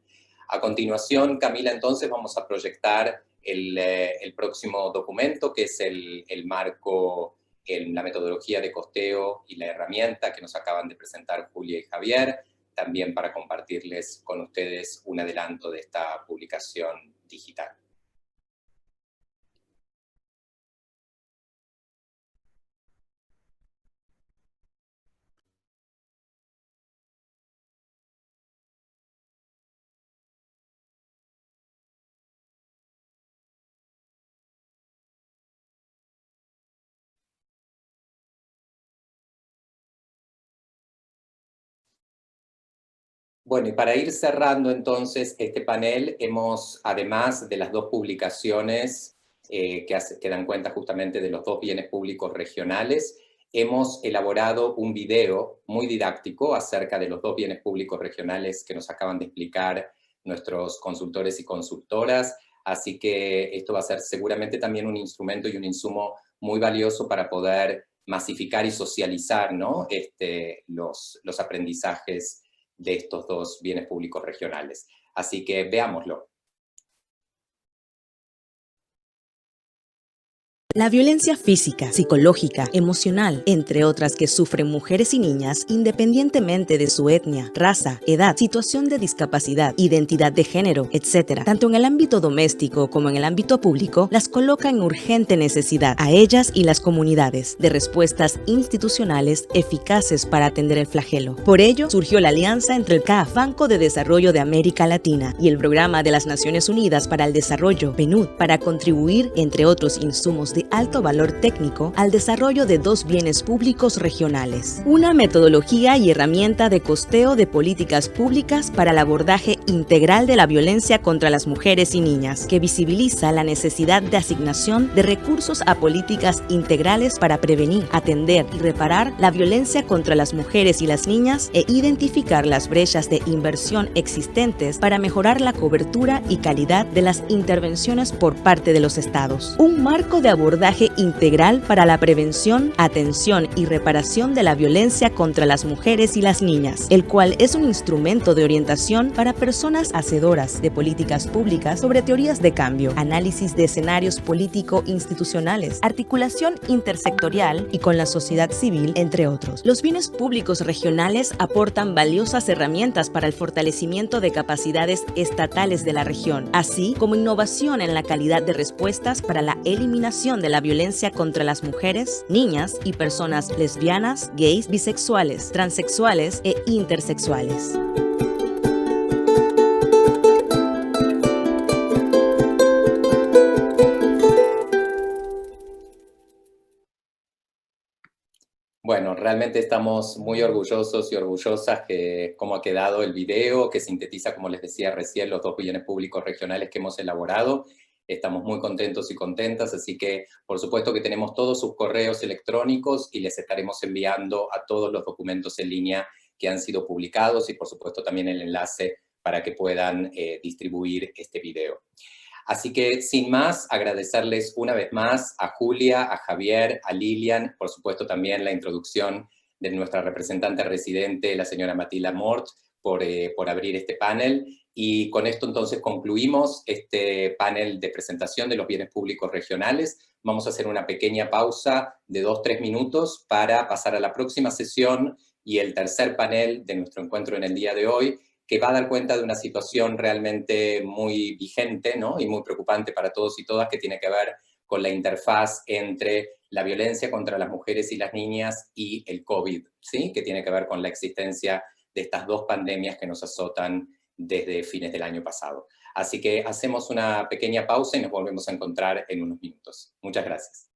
A continuación, Camila, entonces vamos a proyectar el próximo documento, que es el marco, la metodología de costeo y la herramienta que nos acaban de presentar Julia y Javier, también para compartirles con ustedes un adelanto de esta publicación digital. Bueno, y para ir cerrando entonces este panel, hemos, además de las dos publicaciones que dan cuenta justamente de los dos bienes públicos regionales, hemos elaborado un video muy didáctico acerca de los dos bienes públicos regionales que nos acaban de explicar nuestros consultores y consultoras, así que esto va a ser seguramente también un instrumento y un insumo muy valioso para poder masificar y socializar, ¿no? los aprendizajes de estos dos bienes públicos regionales. Así que veámoslo. La violencia física, psicológica, emocional, entre otras que sufren mujeres y niñas independientemente de su etnia, raza, edad, situación de discapacidad, identidad de género, etc., tanto en el ámbito doméstico como en el ámbito público, las coloca en urgente necesidad a ellas y las comunidades de respuestas institucionales eficaces para atender el flagelo. Por ello, surgió la alianza entre el CAF, Banco de Desarrollo de América Latina, y el Programa de las Naciones Unidas para el Desarrollo, PNUD, para contribuir, entre otros insumos de alto valor técnico, al desarrollo de dos bienes públicos regionales. Una metodología y herramienta de costeo de políticas públicas para el abordaje integral de la violencia contra las mujeres y niñas, que visibiliza la necesidad de asignación de recursos a políticas integrales para prevenir, atender y reparar la violencia contra las mujeres y las niñas e identificar las brechas de inversión existentes para mejorar la cobertura y calidad de las intervenciones por parte de los estados. Un marco de abordaje integral para la prevención, atención y reparación de la violencia contra las mujeres y las niñas, el cual es un instrumento de orientación para personas hacedoras de políticas públicas sobre teorías de cambio, análisis de escenarios político-institucionales, articulación intersectorial y con la sociedad civil, entre otros. Los bienes públicos regionales aportan valiosas herramientas para el fortalecimiento de capacidades estatales de la región, así como innovación en la calidad de respuestas para la eliminación de la violencia contra las mujeres, niñas y personas lesbianas, gays, bisexuales, transexuales e intersexuales. Bueno, realmente estamos muy orgullosos y orgullosas de cómo ha quedado el video, que sintetiza, como les decía recién, los dos bienes públicos regionales que hemos elaborado. Estamos muy contentos y contentas, así que por supuesto que tenemos todos sus correos electrónicos y les estaremos enviando a todos los documentos en línea que han sido publicados y por supuesto también el enlace para que puedan distribuir este video. Así que, sin más, agradecerles una vez más a Julia, a Javier, a Lilian, por supuesto también la introducción de nuestra representante residente, la señora Matilda Mort, por abrir este panel. Y con esto entonces concluimos este panel de presentación de los bienes públicos regionales. Vamos a hacer una pequeña pausa de 2-3 minutos para pasar a la próxima sesión y el tercer panel de nuestro encuentro en el día de hoy, que va a dar cuenta de una situación realmente muy vigente, ¿no? Y muy preocupante para todos y todas, que tiene que ver con la interfaz entre la violencia contra las mujeres y las niñas y el COVID, ¿sí? Que tiene que ver con la existencia de estas dos pandemias que nos azotan desde fines del año pasado. Así que hacemos una pequeña pausa y nos volvemos a encontrar en unos minutos. Muchas gracias.